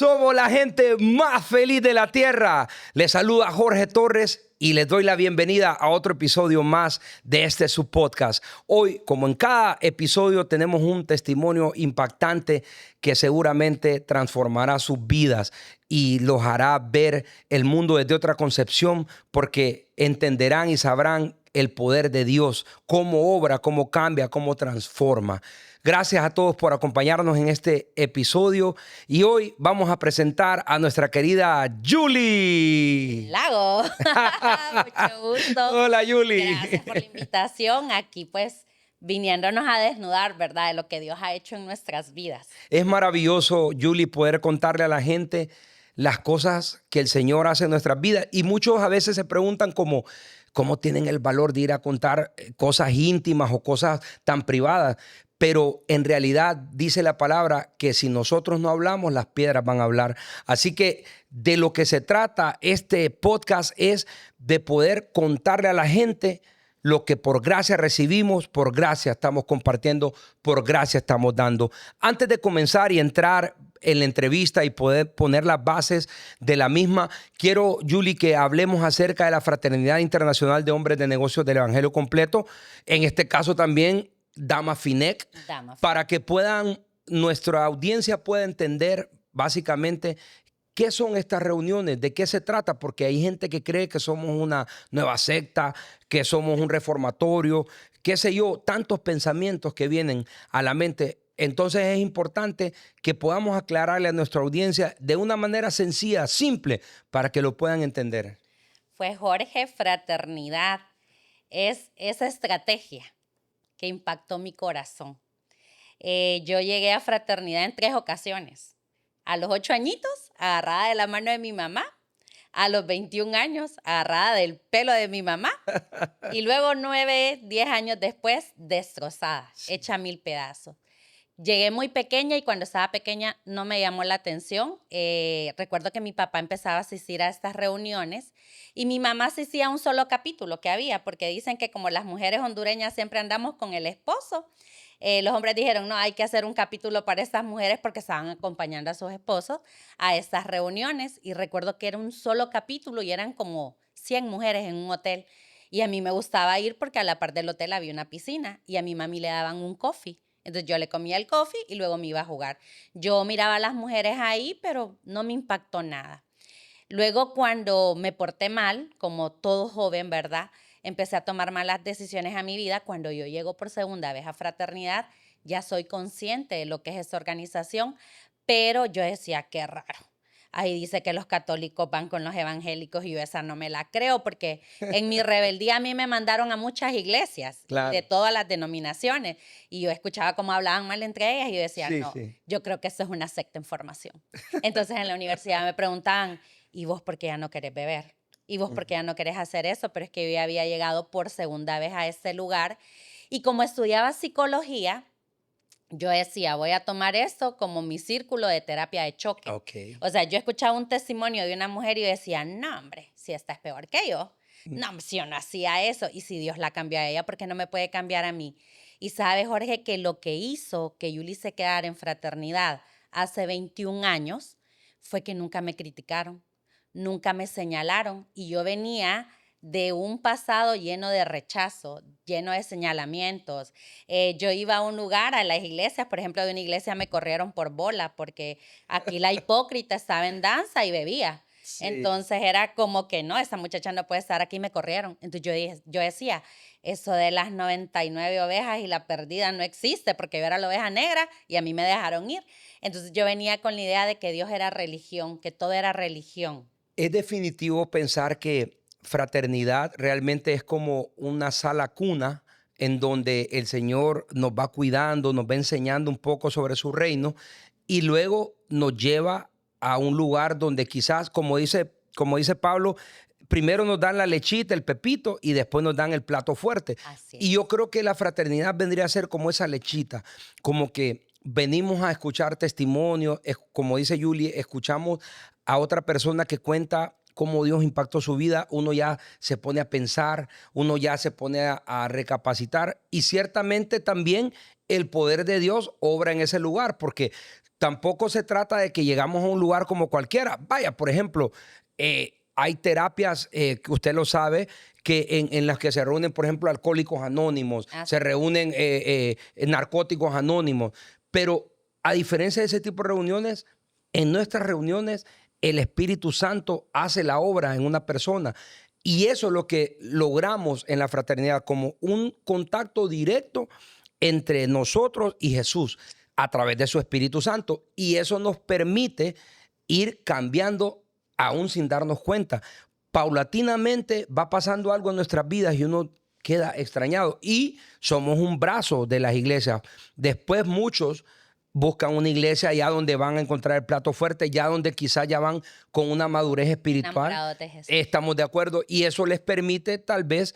Somos la gente más feliz de la tierra. Les saluda Jorge Torres y les doy la bienvenida a otro episodio más de su podcast. Hoy, como en cada episodio, tenemos un testimonio impactante que seguramente transformará sus vidas y los hará ver el mundo desde otra concepción, porque entenderán y sabrán el poder de Dios, cómo obra, cómo cambia, cómo transforma. Gracias a todos por acompañarnos en este episodio y hoy vamos a presentar a nuestra querida Julie. Lago. Mucho gusto. Hola, Julie. Gracias por la invitación. Aquí pues viniéndonos a desnudar, ¿verdad? De lo que Dios ha hecho en nuestras vidas. Es maravilloso, Julie, poder contarle a la gente las cosas que el Señor hace en nuestras vidas. Y muchos a veces se preguntan cómo tienen el valor de ir a contar cosas íntimas o cosas tan privadas. Pero en realidad dice la palabra que si nosotros no hablamos, las piedras van a hablar. Así que de lo que se trata este podcast es de poder contarle a la gente lo que por gracia recibimos, por gracia estamos compartiendo, por gracia estamos dando. Antes de comenzar y entrar en la entrevista y poder poner las bases de la misma, quiero, Julie, que hablemos acerca de la Fraternidad Internacional de Hombres de Negocios del Evangelio Completo. En este caso también, Dama Finec, para que nuestra audiencia pueda entender básicamente qué son estas reuniones, de qué se trata, porque hay gente que cree que somos una nueva secta, que somos un reformatorio, qué sé yo, tantos pensamientos que vienen a la mente. Entonces es importante que podamos aclararle a nuestra audiencia de una manera sencilla, simple, para que lo puedan entender. Pues Jorge, fraternidad es esa estrategia que impactó mi corazón. Yo llegué a fraternidad en 3 ocasiones. A los 8 añitos, agarrada de la mano de mi mamá. A los 21 años, agarrada del pelo de mi mamá. Y luego 9, 10 años después, destrozada, hecha 1000 pedazos. Llegué muy pequeña y cuando estaba pequeña no me llamó la atención. Recuerdo que mi papá empezaba a asistir a estas reuniones y mi mamá asistía a un solo capítulo que había, porque dicen que como las mujeres hondureñas siempre andamos con el esposo, los hombres dijeron, no, hay que hacer un capítulo para estas mujeres porque estaban acompañando a sus esposos a estas reuniones. Y recuerdo que era un solo capítulo y eran como 100 mujeres en un hotel. Y a mí me gustaba ir porque a la par del hotel había una piscina y a mi mami le daban un coffee. Entonces yo le comía el coffee y luego me iba a jugar. Yo miraba a las mujeres ahí, pero no me impactó nada. Luego cuando me porté mal, como todo joven, ¿verdad? Empecé a tomar malas decisiones a mi vida. Cuando yo llego por segunda vez a Fraternidad, ya soy consciente de lo que es esa organización, pero yo decía, qué raro. Ahí dice que los católicos van con los evangélicos y yo esa no me la creo porque en mi rebeldía a mí me mandaron a muchas iglesias de todas las denominaciones y yo escuchaba cómo hablaban mal entre ellas y yo decía, yo creo que eso es una secta en formación. Entonces en la universidad me preguntaban, ¿y vos por qué ya no querés beber? ¿Y vos por qué ya no querés hacer eso? Pero es que yo ya había llegado por segunda vez a ese lugar y como estudiaba psicología, yo decía, voy a tomar esto como mi círculo de terapia de choque. Okay. O sea, yo escuchaba un testimonio de una mujer y yo decía, no, hombre, si esta es peor que yo. No, si yo no hacía eso. Y si Dios la cambió a ella, ¿por qué no me puede cambiar a mí? Y sabe, Jorge, que lo que hizo que Julie se quedara en Fraternidad hace 21 años fue que nunca me criticaron, nunca me señalaron. Y yo venía de un pasado lleno de rechazo, lleno de señalamientos. Yo iba a un lugar, a las iglesias, por ejemplo, de una iglesia me corrieron por bola, porque aquí la hipócrita estaba en danza y bebía. Sí. Entonces era como que no, esa muchacha no puede estar aquí, me corrieron. Entonces yo decía, eso de las 99 ovejas y la perdida no existe, porque yo era la oveja negra y a mí me dejaron ir. Entonces yo venía con la idea de que Dios era religión, que todo era religión. Es definitivo pensar que Fraternidad realmente es como una sala cuna en donde el Señor nos va cuidando, nos va enseñando un poco sobre su reino y luego nos lleva a un lugar donde quizás, como dice Pablo, primero nos dan la lechita, el pepito y después nos dan el plato fuerte. Así es. Y yo creo que la fraternidad vendría a ser como esa lechita, como que venimos a escuchar testimonios, como dice Julie, escuchamos a otra persona que cuenta cómo Dios impactó su vida, uno ya se pone a pensar, uno ya se pone a recapacitar y ciertamente también el poder de Dios obra en ese lugar porque tampoco se trata de que llegamos a un lugar como cualquiera. Vaya, por ejemplo, hay terapias, que usted lo sabe, que en las que se reúnen, por ejemplo, alcohólicos anónimos, se Así, reúnen narcóticos anónimos, pero a diferencia de ese tipo de reuniones, en nuestras reuniones el Espíritu Santo hace la obra en una persona. Y eso es lo que logramos en la fraternidad, como un contacto directo entre nosotros y Jesús a través de su Espíritu Santo. Y eso nos permite ir cambiando aún sin darnos cuenta. Paulatinamente va pasando algo en nuestras vidas y uno queda extrañado. Y somos un brazo de las iglesias. Después muchos buscan una iglesia allá donde van a encontrar el plato fuerte, ya donde quizás ya van con una madurez espiritual. enamorados de Jesús. Estamos de acuerdo. Y eso les permite tal vez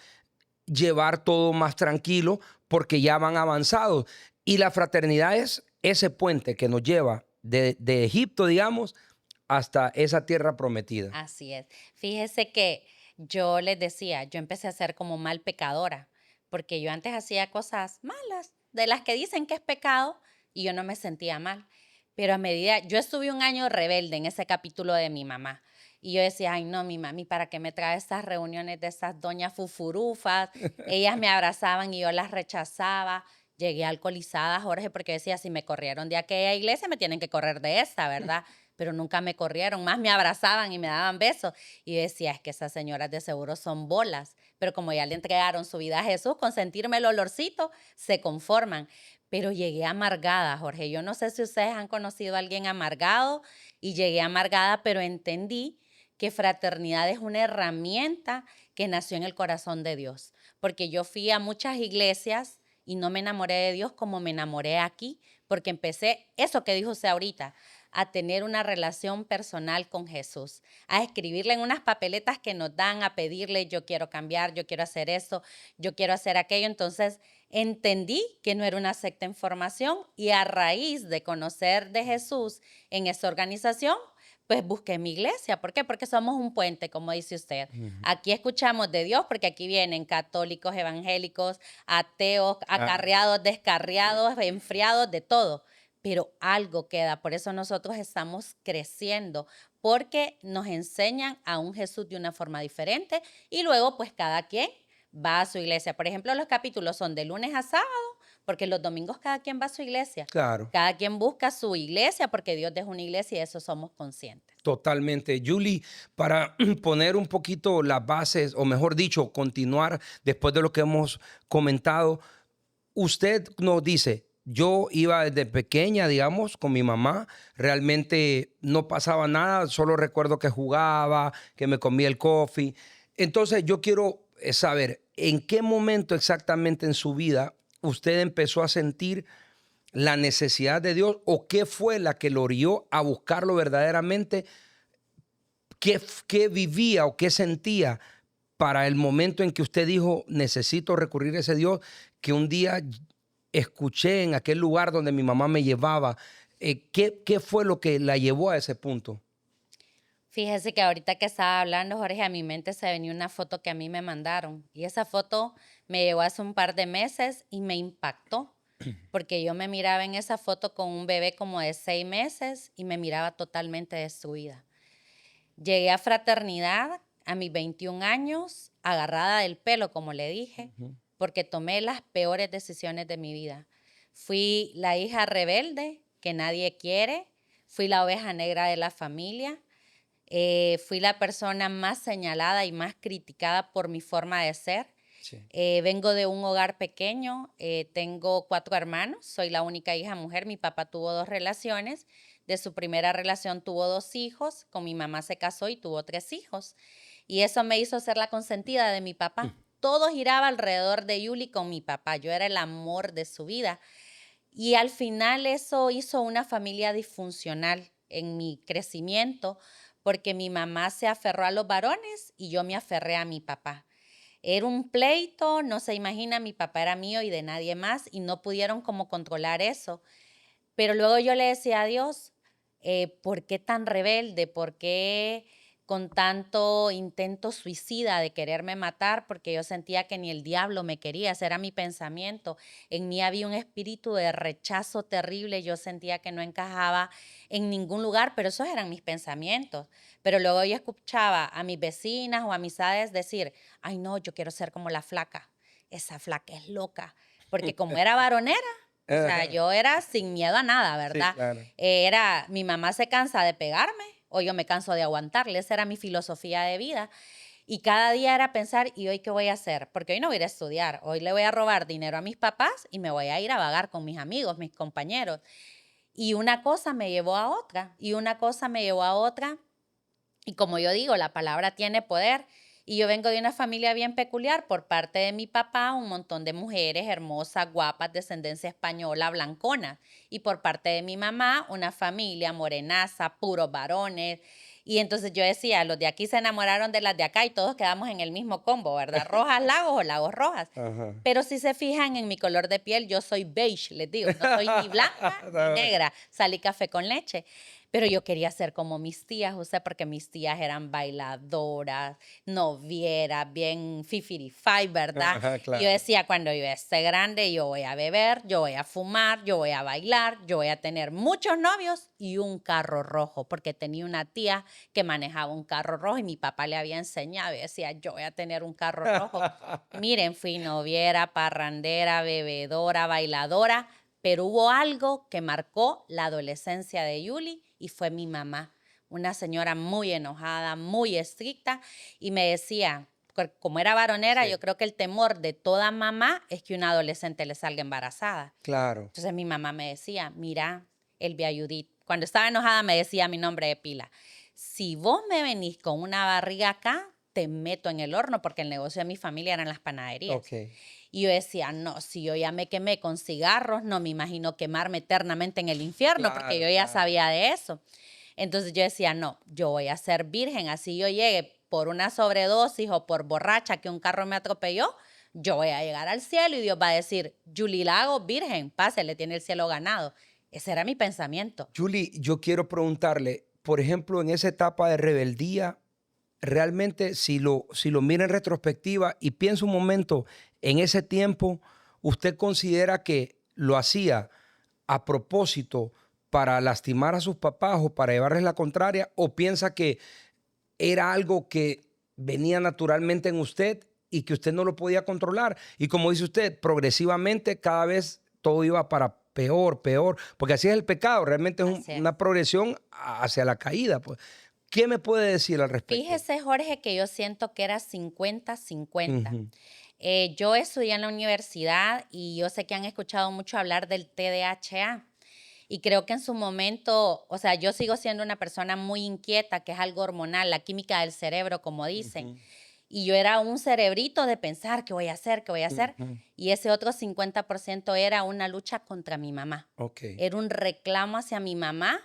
llevar todo más tranquilo porque ya van avanzados. Y la fraternidad es ese puente que nos lleva de Egipto, digamos, hasta esa tierra prometida. Así es. Fíjese que yo les decía, yo empecé a ser como mal pecadora, porque yo antes hacía cosas malas, de las que dicen que es pecado, y yo no me sentía mal. Pero a medida, yo estuve un año rebelde en ese capítulo de mi mamá. Y yo decía, ay no, mi mami, ¿para qué me trae estas reuniones de esas doñas fufurufas? Ellas me abrazaban y yo las rechazaba. Llegué alcoholizada, Jorge, porque decía, si me corrieron de aquella iglesia, me tienen que correr de esta, ¿verdad? Pero nunca me corrieron, más me abrazaban y me daban besos. Y yo decía, es que esas señoras de seguro son bolas, pero como ya le entregaron su vida a Jesús, con sentirme el olorcito, se conforman. Pero llegué amargada, Jorge. Yo no sé si ustedes han conocido a alguien amargado y llegué amargada, pero entendí que fraternidad es una herramienta que nació en el corazón de Dios. Porque yo fui a muchas iglesias y no me enamoré de Dios como me enamoré aquí, porque empecé, eso que dijo usted ahorita, a tener una relación personal con Jesús, a escribirle en unas papeletas que nos dan, a pedirle, yo quiero cambiar, yo quiero hacer esto, yo quiero hacer aquello. Entonces entendí que no era una secta en formación y a raíz de conocer de Jesús en esa organización, pues busqué mi iglesia. ¿Por qué? Porque somos un puente, como dice usted. Aquí escuchamos de Dios porque aquí vienen católicos, evangélicos, ateos, acarreados, descarriados, enfriados, de todo. Pero algo queda, por eso nosotros estamos creciendo, porque nos enseñan a un Jesús de una forma diferente y luego pues cada quien va a su iglesia. Por ejemplo, los capítulos son de lunes a sábado, porque los domingos cada quien va a su iglesia. Claro, Cada quien busca su iglesia porque Dios es una iglesia y de eso somos conscientes. totalmente. Julie, para poner un poquito las bases, o mejor dicho, continuar después de lo que hemos comentado, usted nos dice, yo iba desde pequeña, digamos, con mi mamá, realmente no pasaba nada, solo recuerdo que jugaba, que me comía el coffee. Entonces yo quiero saber, ¿en qué momento exactamente en su vida usted empezó a sentir la necesidad de Dios o qué fue la que lo orió a buscarlo verdaderamente? ¿Qué vivía o qué sentía para el momento en que usted dijo, necesito recurrir a ese Dios que un día escuché en aquel lugar donde mi mamá me llevaba? ¿Qué fue lo que la llevó a ese punto? Fíjese que ahorita que estaba hablando, Jorge, a mi mente se venía una foto que a mí me mandaron. Y esa foto me llegó hace un par de meses y me impactó. Porque yo me miraba en esa foto con un bebé como de 6 meses y me miraba totalmente destruida. Llegué a fraternidad a mis 21 años, agarrada del pelo, como le dije, porque tomé las peores decisiones de mi vida. Fui la hija rebelde que nadie quiere, fui la oveja negra de la familia, fui la persona más señalada y más criticada por mi forma de ser. Sí. Vengo de un hogar pequeño, tengo 4 hermanos, soy la única hija mujer, mi papá tuvo 2 relaciones, de su primera relación tuvo 2 hijos, con mi mamá se casó y tuvo 3 hijos. Y eso me hizo ser la consentida de mi papá. Todo giraba alrededor de Yuli con mi papá, yo era el amor de su vida. Y al final eso hizo una familia disfuncional en mi crecimiento, porque mi mamá se aferró a los varones y yo me aferré a mi papá. Era un pleito, no se imagina, mi papá era mío y de nadie más y no pudieron como controlar eso. Pero luego yo le decía a Dios, ¿por qué tan rebelde? ¿Por qué con tanto intento suicida de quererme matar, porque yo sentía que ni el diablo me quería, ese era mi pensamiento. En mí había un espíritu de rechazo terrible, yo sentía que no encajaba en ningún lugar, pero esos eran mis pensamientos. Pero luego yo escuchaba a mis vecinas o amistades decir, ay no, yo quiero ser como la flaca, esa flaca es loca, porque como era varonera, o sea, Ajá. yo era sin miedo a nada, Sí, ¿verdad? claro. Era, mi mamá se cansa de pegarme o yo me canso de aguantarle. Esa era mi filosofía de vida. Y cada día era pensar, ¿y hoy qué voy a hacer? Porque hoy no voy a ir a estudiar. Hoy le voy a robar dinero a mis papás y me voy a ir a vagar con mis amigos, mis compañeros. Y una cosa me llevó a otra, y una cosa me llevó a otra. Y como yo digo, la palabra tiene poder. Y yo vengo de una familia bien peculiar. Por parte de mi papá, un montón de mujeres hermosas, guapas, descendencia española, blancona. Y por parte de mi mamá, una familia morenaza, puros varones. Y entonces yo decía, los de aquí se enamoraron de las de acá y todos quedamos en el mismo combo, ¿verdad? Rojas Lagos o Lagos Rojas. Ajá. Pero si se fijan en mi color de piel, yo soy beige, les digo. No soy ni blanca ni negra. Salí café con leche. Pero yo quería ser como mis tías, José, porque mis tías eran bailadoras, novieras, bien fifirify, ¿verdad? Ajá, Y yo claro. decía, cuando yo esté grande, yo voy a beber, yo voy a fumar, yo voy a bailar, yo voy a tener muchos novios y un carro rojo, porque tenía una tía que manejaba un carro rojo y mi papá le había enseñado y decía, yo voy a tener un carro rojo. Miren, fui noviera, parrandera, bebedora, bailadora, pero hubo algo que marcó la adolescencia de Yuli y fue mi mamá, una señora muy enojada, muy estricta, y me decía, como era varonera, yo Sí, creo que el temor de toda mamá es que una adolescente le salga embarazada. claro. Entonces mi mamá me decía, mira, Elvia Judith, cuando estaba enojada me decía mi nombre de pila, si vos me venís con una barriga acá, te meto en el horno, porque el negocio de mi familia eran las panaderías. Ok. Y yo decía, no, si yo ya me quemé con cigarros, no me imagino quemarme eternamente en el infierno, porque Claro, yo ya claro. sabía de eso. Entonces yo decía, no, yo voy a ser virgen, así yo llegue por una sobredosis o por borracha que un carro me atropelló, yo voy a llegar al cielo y Dios va a decir, Yuli Lago, virgen, pásele, tiene el cielo ganado. Ese era mi pensamiento. Julie, yo quiero preguntarle, por ejemplo, en esa etapa de rebeldía, realmente si lo mira en retrospectiva y piensa un momento en ese tiempo, ¿usted considera que lo hacía a propósito para lastimar a sus papás o para llevarles la contraria? ¿O piensa que era algo que venía naturalmente en usted y que usted no lo podía controlar? Y como dice usted, progresivamente cada vez todo iba para peor, peor, porque así es el pecado, realmente es Así es. una progresión hacia la caída. Pues. ¿Qué me puede decir al respecto? Fíjese, Jorge, que yo siento que era 50-50. Ujú. Yo estudié en la universidad y yo sé que han escuchado mucho hablar del TDAH. Y creo que en su momento, o sea, yo sigo siendo una persona muy inquieta, que es algo hormonal, la química del cerebro, como dicen. Ujú, Y yo era un cerebrito de pensar, ¿qué voy a hacer? ¿Qué voy a hacer? ujú. Y ese otro 50% era una lucha contra mi mamá. Ok, Era un reclamo hacia mi mamá,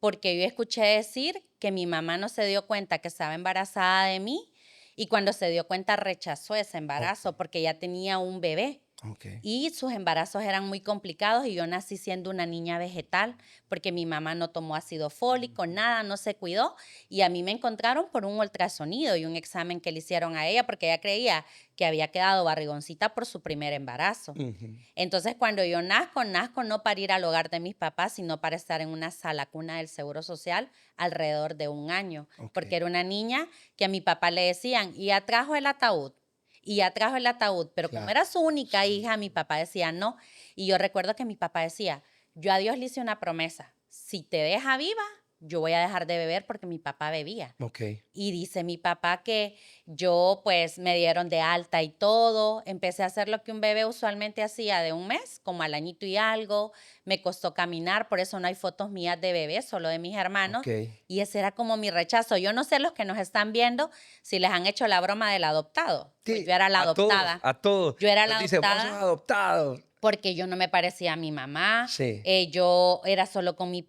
porque yo escuché decir que mi mamá no se dio cuenta que estaba embarazada de mí y cuando se dio cuenta rechazó ese ok, embarazo porque ya tenía un bebé ok. y sus embarazos eran muy complicados y yo nací siendo una niña vegetal porque mi mamá no tomó ácido fólico, nada, no se cuidó y a mí me encontraron por un ultrasonido y un examen que le hicieron a ella porque ella creía que había quedado barrigoncita por su primer embarazo. Ujú. Entonces, cuando yo nazco no para ir al hogar de mis papás, sino para estar en una sala cuna del Seguro Social alrededor de un año, Ok, porque era una niña que a mi papá le decían, y ya trajo el ataúd, y ya trajo el ataúd, pero como claro. era su única Sí. hija, mi papá decía no. Y yo recuerdo que mi papá decía, yo a Dios le hice una promesa, si te deja viva, yo voy a dejar de beber porque mi papá bebía. Ok, Y dice mi papá que yo pues me dieron de alta y todo, empecé a hacer lo que un bebé usualmente hacía de un mes, como al añito y algo, me costó caminar, por eso no hay fotos mías de bebé, solo de mis hermanos, ok. y ese era como mi rechazo. Yo no sé los que nos están viendo si les han hecho la broma del adoptado, pues Sí, yo era la a todos, adoptada, a todos. yo era la Nos dicen, vos sos adoptada adoptados. porque yo no me parecía a mi mamá, Sí, yo era solo con mi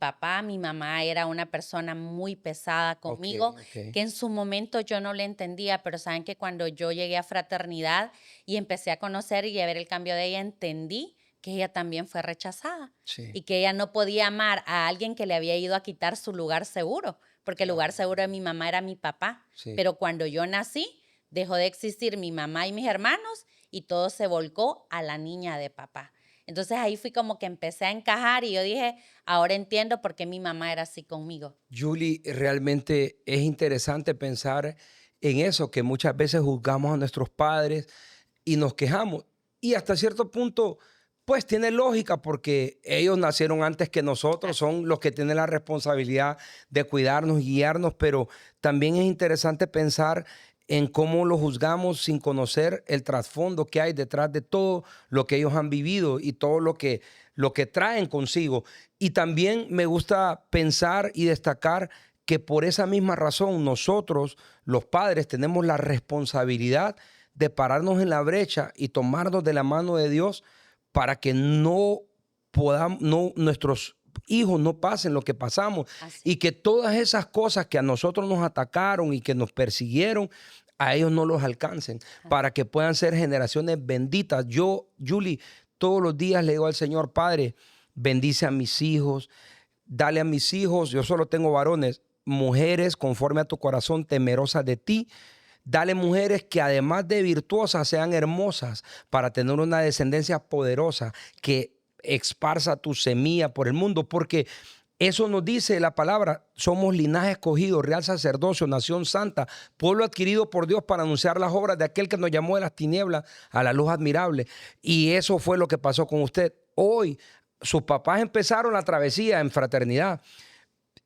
mamá era una persona muy pesada ok, conmigo, ok. que en su momento yo no le entendía, pero saben que cuando yo llegué a Fraternidad y empecé a conocer y a ver el cambio de ella, entendí que ella también fue rechazada Sí, y que ella no podía amar a alguien que le había ido a quitar su lugar seguro, porque el lugar seguro de mi mamá era mi papá. Sí. Pero cuando yo nací, dejó de existir mi mamá y mis hermanos y todo se volcó a la niña de papá. Entonces ahí fui como que empecé a encajar y yo dije, ahora entiendo por qué mi mamá era así conmigo. Julie, realmente es interesante pensar en eso, que muchas veces juzgamos a nuestros padres y nos quejamos. Y hasta cierto punto, pues tiene lógica porque ellos nacieron antes que nosotros, son los que tienen la responsabilidad de cuidarnos y guiarnos, pero también es interesante pensar en cómo los juzgamos sin conocer el trasfondo que hay detrás de todo lo que ellos han vivido y todo lo que traen consigo. Y también me gusta pensar y destacar que por esa misma razón nosotros, los padres, tenemos la responsabilidad de pararnos en la brecha y tomarnos de la mano de Dios para que no podamos, no, nuestros hijos no pasen lo que pasamos Así. y que todas esas cosas que a nosotros nos atacaron y que nos persiguieron, a ellos no los alcancen, para que puedan ser generaciones benditas. Yo, Julie, todos los días le digo al Señor, Padre, bendice a mis hijos, dale a mis hijos, yo solo tengo varones, mujeres conforme a tu corazón, temerosas de ti. Dale mujeres que además de virtuosas sean hermosas para tener una descendencia poderosa que esparza tu semilla por el mundo, porque eso nos dice la palabra, somos linaje escogido, real sacerdocio, nación santa, pueblo adquirido por Dios para anunciar las obras de aquel que nos llamó de las tinieblas a la luz admirable. Y eso fue lo que pasó con usted. Hoy sus papás empezaron la travesía en fraternidad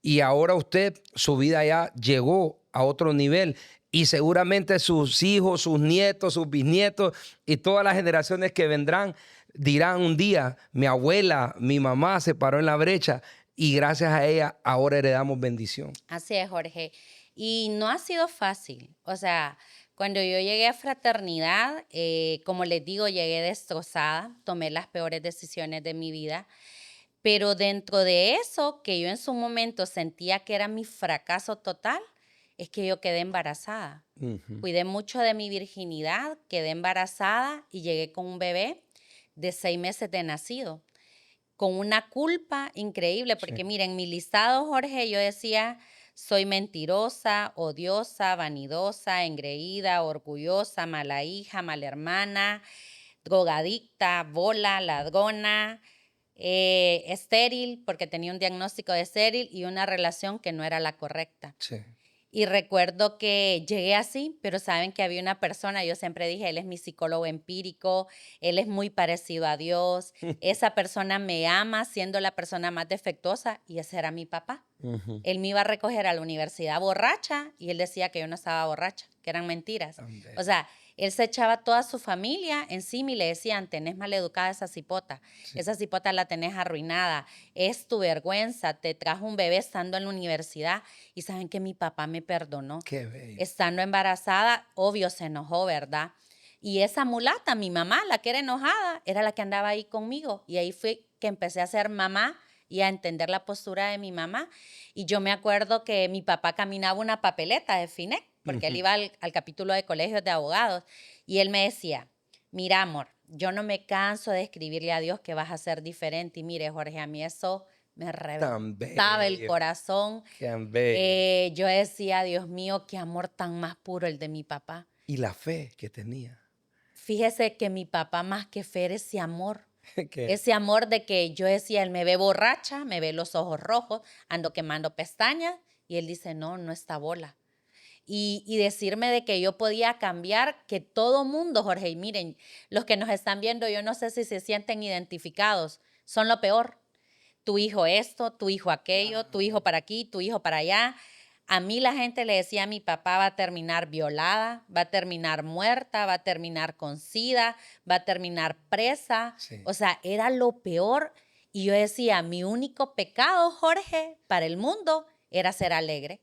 y ahora usted, su vida ya llegó a otro nivel. Y seguramente sus hijos, sus nietos, sus bisnietos y todas las generaciones que vendrán dirán un día, mi abuela, mi mamá se paró en la brecha y gracias a ella ahora heredamos bendición. Así es, Jorge. Y no ha sido fácil. O sea, cuando yo llegué a fraternidad, como les digo, llegué destrozada, tomé las peores decisiones de mi vida. Pero dentro de eso, que yo en su momento sentía que era mi fracaso total, es que yo quedé embarazada. Cuidé mucho de mi virginidad, quedé embarazada y llegué con un bebé de 6 meses de nacido, con una culpa increíble, porque Sí. miren, mi listado, Jorge, yo decía, soy mentirosa, odiosa, vanidosa, engreída, orgullosa, mala hija, mala hermana, drogadicta, bola, ladrona, estéril, porque tenía un diagnóstico de estéril y una relación que no era la correcta. Sí. Y recuerdo que llegué así, pero saben que había una persona, yo siempre dije, él es mi psicólogo empírico, él es muy parecido a Dios, esa persona me ama siendo la persona más defectuosa y ese era mi papá. Él me iba a recoger a la universidad borracha y él decía que yo no estaba borracha, que eran mentiras. Amén. O sea, él se echaba toda su familia encima y le decían, tenés maleducada esa cipota, esa cipota la tenés arruinada, es tu vergüenza, te trajo un bebé estando en la universidad y saben que mi papá me perdonó. Qué bello. Estando embarazada, obvio se enojó, ¿verdad? Y esa mulata, mi mamá, la que era enojada, era la que andaba ahí conmigo y ahí fue que empecé a ser mamá y a entender la postura de mi mamá. Y yo me acuerdo que mi papá caminaba una papeleta de FINEC, porque él iba al capítulo de colegios de abogados, y él me decía, mira, amor, yo no me canso de escribirle a Dios que vas a ser diferente. Y mire, Jorge, a mí eso me Tan reventaba el bello. corazón. Tan bello. Yo decía, Dios mío, qué amor tan más puro el de mi papá. Y la fe que tenía. Fíjese que mi papá más que fe era ese amor. Que Ese amor de que yo decía, él me ve borracha, me ve los ojos rojos, ando quemando pestañas, y él dice, no, no está bola. Y decirme de que yo podía cambiar, que todo mundo, Jorge, y miren, los que nos están viendo, yo no sé si se sienten identificados, son lo peor. Tu hijo esto, tu hijo aquello, tu hijo para aquí, tu hijo para allá. A mí la gente le decía, mi papá va a terminar violada, va a terminar muerta, va a terminar con SIDA, va a terminar presa. Sí. O sea, era lo peor. Y yo decía, mi único pecado, Jorge, para el mundo era ser alegre.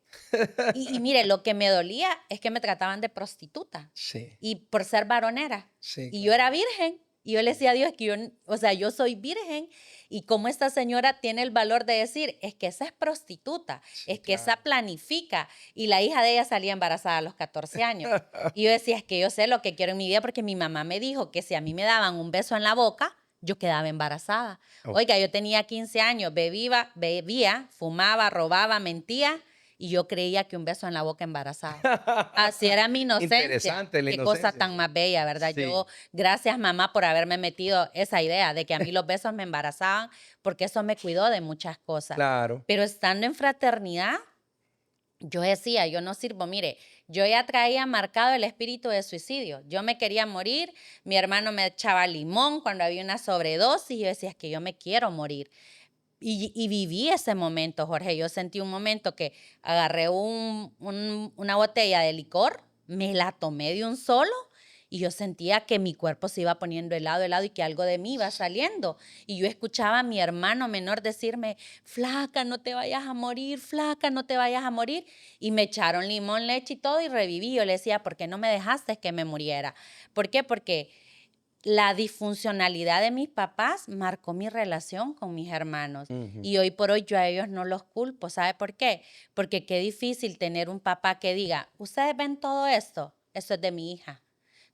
Y mire, lo que me dolía es que me trataban de prostituta. Sí. Y por ser varonera. Sí. Y yo era virgen. Y yo le decía a Dios que yo, o sea, yo soy virgen. Y como esta señora tiene el valor de decir, es que esa es prostituta, Sí, es que claro. esa planifica. Y la hija de ella salía embarazada a los 14 años. Y yo decía, es que yo sé lo que quiero en mi vida porque mi mamá me dijo que si a mí me daban un beso en la boca, yo quedaba embarazada. Oh. Oiga, yo tenía 15 años, bebía, fumaba, robaba, mentía y yo creía que un beso en la boca embarazaba. Así era mi inocencia. Interesante la Qué cosa inocencia. tan más bella, ¿verdad? Sí. Yo, gracias mamá por haberme metido esa idea de que a mí los besos me embarazaban, porque eso me cuidó de muchas cosas. Claro. Pero estando en fraternidad, yo decía, yo no sirvo. Mire, yo ya traía marcado el espíritu de suicidio. Yo me quería morir, mi hermano me echaba limón cuando había una sobredosis y yo decía, es que yo me quiero morir. Y viví ese momento, Jorge. Yo sentí un momento que agarré una botella de licor, me la tomé de un solo y yo sentía que mi cuerpo se iba poniendo helado y que algo de mí iba saliendo. Y yo escuchaba a mi hermano menor decirme, flaca, no te vayas a morir, flaca, no te vayas a morir. Y me echaron limón, leche y todo y reviví. Yo le decía, ¿por qué no me dejaste que me muriera? ¿Por qué? Porque la disfuncionalidad de mis papás marcó mi relación con mis hermanos. Y hoy por hoy yo a ellos no los culpo. ¿Sabe por qué? Porque qué difícil tener un papá que diga, ¿ustedes ven todo esto? Eso es de mi hija.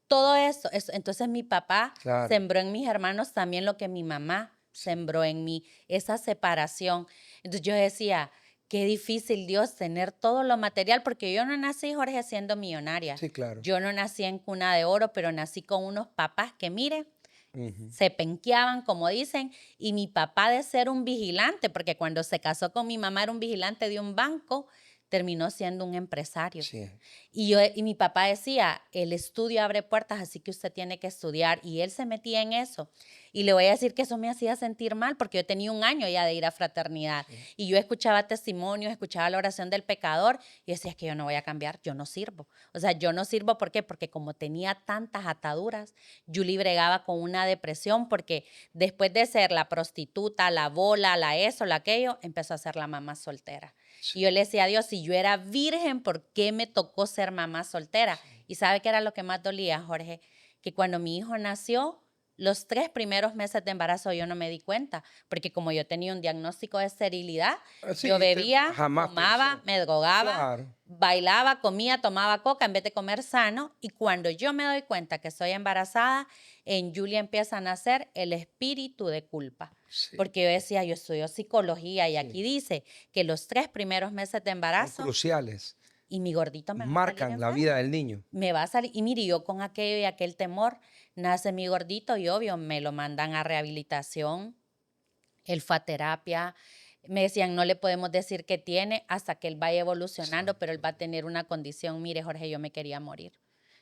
Todo eso. Entonces mi papá Claro. sembró en mis hermanos también lo que mi mamá sembró en mí, esa separación. Entonces yo decía, qué difícil, Dios, tener todo lo material, porque yo no nací, Jorge, siendo millonaria. Sí, claro. Yo no nací en cuna de oro, pero nací con unos papás que, mire, se penqueaban, como dicen, y mi papá de ser un vigilante, porque cuando se casó con mi mamá era un vigilante de un banco, terminó siendo un empresario. Sí. Y mi papá decía, el estudio abre puertas, así que usted tiene que estudiar. Y él se metía en eso. Y le voy a decir que eso me hacía sentir mal, porque yo tenía un año ya de ir a fraternidad. Sí. Y yo escuchaba testimonios, escuchaba la oración del pecador, y decía, es que yo no voy a cambiar, yo no sirvo. O sea, yo no sirvo, ¿por qué? Porque como tenía tantas ataduras, Julie bregaba con una depresión, porque después de ser la prostituta, la bola, la eso, la aquello, empezó a ser la mamá soltera. Sí. Y yo le decía a Dios, si yo era virgen, ¿por qué me tocó ser mamá soltera? Sí. ¿Y sabe qué era lo que más dolía, Jorge? Que cuando mi hijo nació, los 3 primeros meses de embarazo yo no me di cuenta, porque como yo tenía un diagnóstico de esterilidad, sí, yo bebía, fumaba, me drogaba, claro, bailaba, comía, tomaba coca en vez de comer sano. Y cuando yo me doy cuenta que estoy embarazada, en Julia empieza a nacer el espíritu de culpa. Sí. Porque yo decía, yo estudio psicología y sí, aquí dice que los 3 primeros meses de embarazo son cruciales. Y mi gordito me marcan la vida del niño. Me va a salir. Y mire, yo con aquello y aquel temor, nace mi gordito y obvio me lo mandan a rehabilitación. Él fue a terapia. Me decían, no le podemos decir qué tiene hasta que él vaya evolucionando, sí, pero él va a tener una condición. Mire, Jorge, yo me quería morir.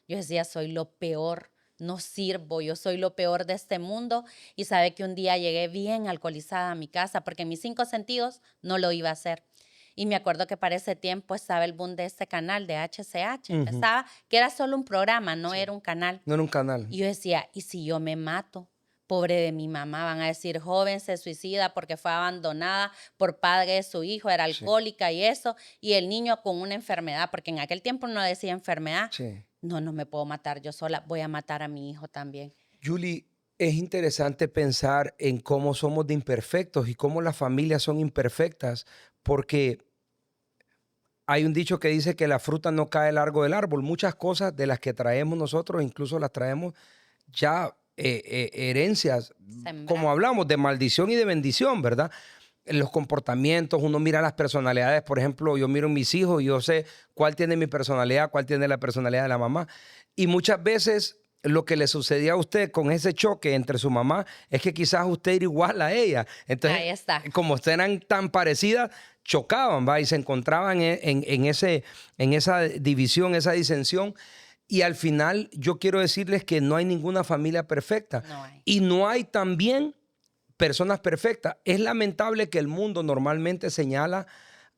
Yo decía, soy lo peor, no sirvo, yo soy lo peor de este mundo. Y sabe que un día llegué bien alcoholizada a mi casa porque en mis 5 sentidos no lo iba a hacer. Y me acuerdo que para ese tiempo estaba el boom de este canal de HCH. Estaba, que era solo un programa, no sí, era un canal. No era un canal. Y yo decía, ¿y si yo me mato? Pobre de mi mamá, van a decir, joven se suicida porque fue abandonada por padre de su hijo, era alcohólica sí, y eso. Y el niño con una enfermedad, porque en aquel tiempo no decía enfermedad. Sí. No me puedo matar yo sola, voy a matar a mi hijo también. Julie, es interesante pensar en cómo somos de imperfectos y cómo las familias son imperfectas, porque hay un dicho que dice que la fruta no cae largo del árbol. Muchas cosas de las que traemos nosotros, incluso las traemos ya herencias, como hablamos, de maldición y de bendición, ¿verdad? En los comportamientos, uno mira las personalidades. Por ejemplo, yo miro a mis hijos y yo sé cuál tiene mi personalidad, cuál tiene la personalidad de la mamá. Y muchas veces lo que le sucedía a usted con ese choque entre su mamá es que quizás usted era igual a ella. Entonces, ahí está. Como ustedes eran tan parecidas, chocaban, ¿va? Y se encontraban en esa división, esa disensión. Y al final yo quiero decirles que no hay ninguna familia perfecta. No hay. Y no hay también personas perfectas. Es lamentable que el mundo normalmente señala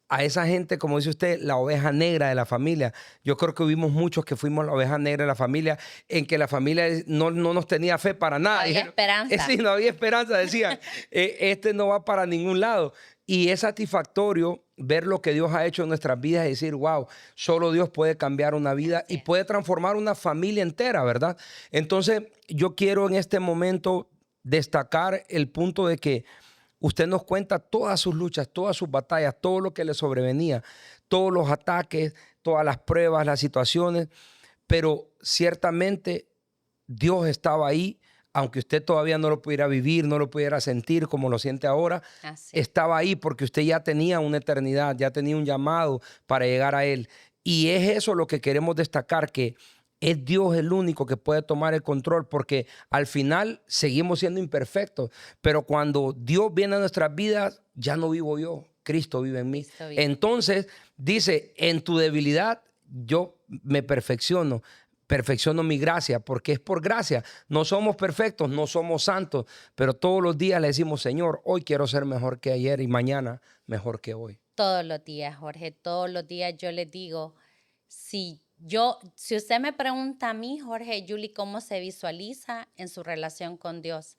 a esa gente, como dice usted, la oveja negra de la familia. Yo creo que vimos muchos que fuimos la oveja negra de la familia, en que la familia no nos tenía fe para nada. No había esperanza. Sí, no había esperanza, decían. Este no va para ningún lado. Y es satisfactorio ver lo que Dios ha hecho en nuestras vidas y decir, wow, solo Dios puede cambiar una vida y puede transformar una familia entera, ¿verdad? Entonces, yo quiero en este momento destacar el punto de que usted nos cuenta todas sus luchas, todas sus batallas, todo lo que le sobrevenía, todos los ataques, todas las pruebas, las situaciones, pero ciertamente Dios estaba ahí aunque usted todavía no lo pudiera vivir, no lo pudiera sentir como lo siente ahora, Así. estaba ahí porque usted ya tenía una eternidad, ya tenía un llamado para llegar a Él. Y es eso lo que queremos destacar, que es Dios el único que puede tomar el control, porque al final seguimos siendo imperfectos, pero cuando Dios viene a nuestras vidas, ya no vivo yo, Cristo vive en mí. Cristo vive. Entonces, dice, en tu debilidad yo me perfecciono mi gracia, porque es por gracia. No somos perfectos, no somos santos, pero todos los días le decimos, Señor, hoy quiero ser mejor que ayer y mañana mejor que hoy. Todos los días, Jorge, todos los días yo les digo, si usted me pregunta a mí, Jorge, Julie, ¿cómo se visualiza en su relación con Dios?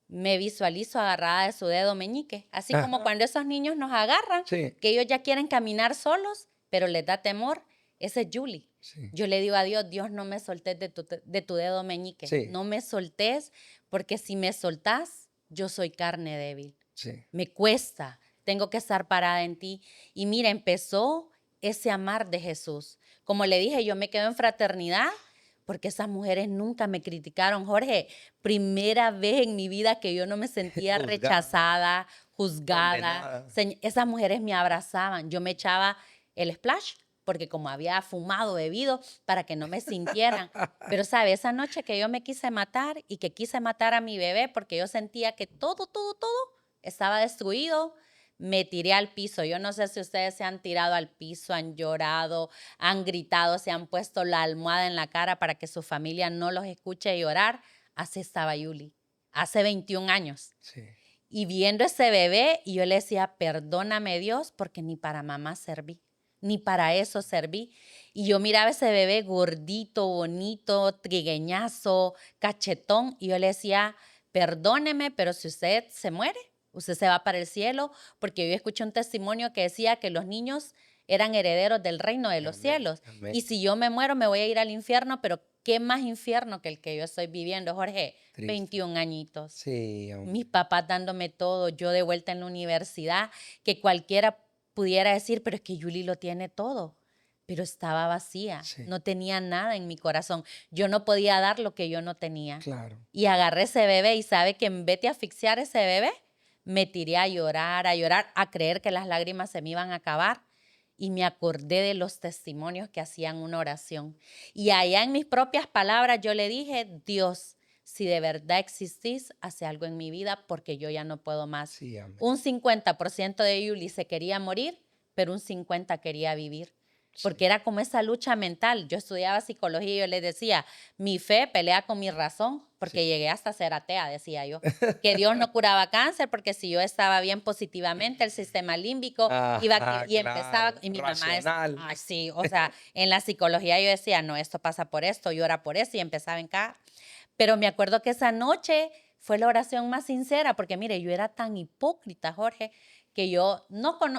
Me visualizo agarrada de su dedo meñique, así como cuando esos niños nos agarran, Sí. que ellos ya quieren caminar solos, pero les da temor. Ese es Julie. Sí. Yo le digo a Dios, Dios, no me soltes de tu dedo meñique. Sí. No me soltes, porque si me soltás, yo soy carne débil. Sí. Me cuesta, tengo que estar parada en ti. Y mira, empezó ese amar de Jesús. Como le dije, yo me quedo en fraternidad porque esas mujeres nunca me criticaron. Jorge, primera vez en mi vida que yo no me sentía Juzgada. rechazada, juzgada. Condenada. Esas mujeres me abrazaban. Yo me echaba el splash porque como había fumado, bebido, para que no me sintieran. Pero, ¿sabe? Esa noche que yo me quise matar y que quise matar a mi bebé porque yo sentía que todo estaba destruido, me tiré al piso. Yo no sé si ustedes se han tirado al piso, han llorado, han gritado, se han puesto la almohada en la cara para que su familia no los escuche llorar. Así estaba Yuli, hace 21 años. Sí. Y viendo ese bebé, y yo le decía, perdóname Dios, porque ni para mamá serví, ni para eso serví. Y yo miraba ese bebé gordito, bonito, trigueñazo, cachetón, y yo le decía, perdóneme, pero si usted se muere, usted se va para el cielo, porque yo escuché un testimonio que decía que los niños eran herederos del reino de los cielos. Amén. Y si yo me muero, me voy a ir al infierno, pero ¿qué más infierno que el que yo estoy viviendo, Jorge? Triste. 21 añitos. Sí, hombre. Mis papás dándome todo, yo de vuelta en la universidad, que cualquiera pudiera decir, pero es que Yuli lo tiene todo. Pero estaba vacía, Sí. no tenía nada en mi corazón. Yo no podía dar lo que yo no tenía. Claro. Y agarré ese bebé y sabe que en vez de asfixiar ese bebé, me tiré a llorar, a creer que las lágrimas se me iban a acabar. Y me acordé de los testimonios que hacían una oración. Y allá en mis propias palabras yo le dije, Dios, si de verdad existís, hace algo en mi vida porque yo ya no puedo más. Sí, amén. Un 50% de Yuli se quería morir, pero un 50% quería vivir. Porque era como esa lucha mental. Yo estudiaba psicología y yo les decía, mi fe pelea con mi razón, porque llegué hasta ser atea, decía yo. Que Dios no curaba cáncer, porque si yo estaba bien positivamente, el sistema límbico y empezaba, y mi racional. mamá, ay, sí, o sea, en la psicología yo decía, no, esto pasa por esto, llora por esto, y empezaba en cada. Pero me acuerdo que esa noche fue la oración más sincera, porque mire, yo era tan hipócrita, Jorge, que yo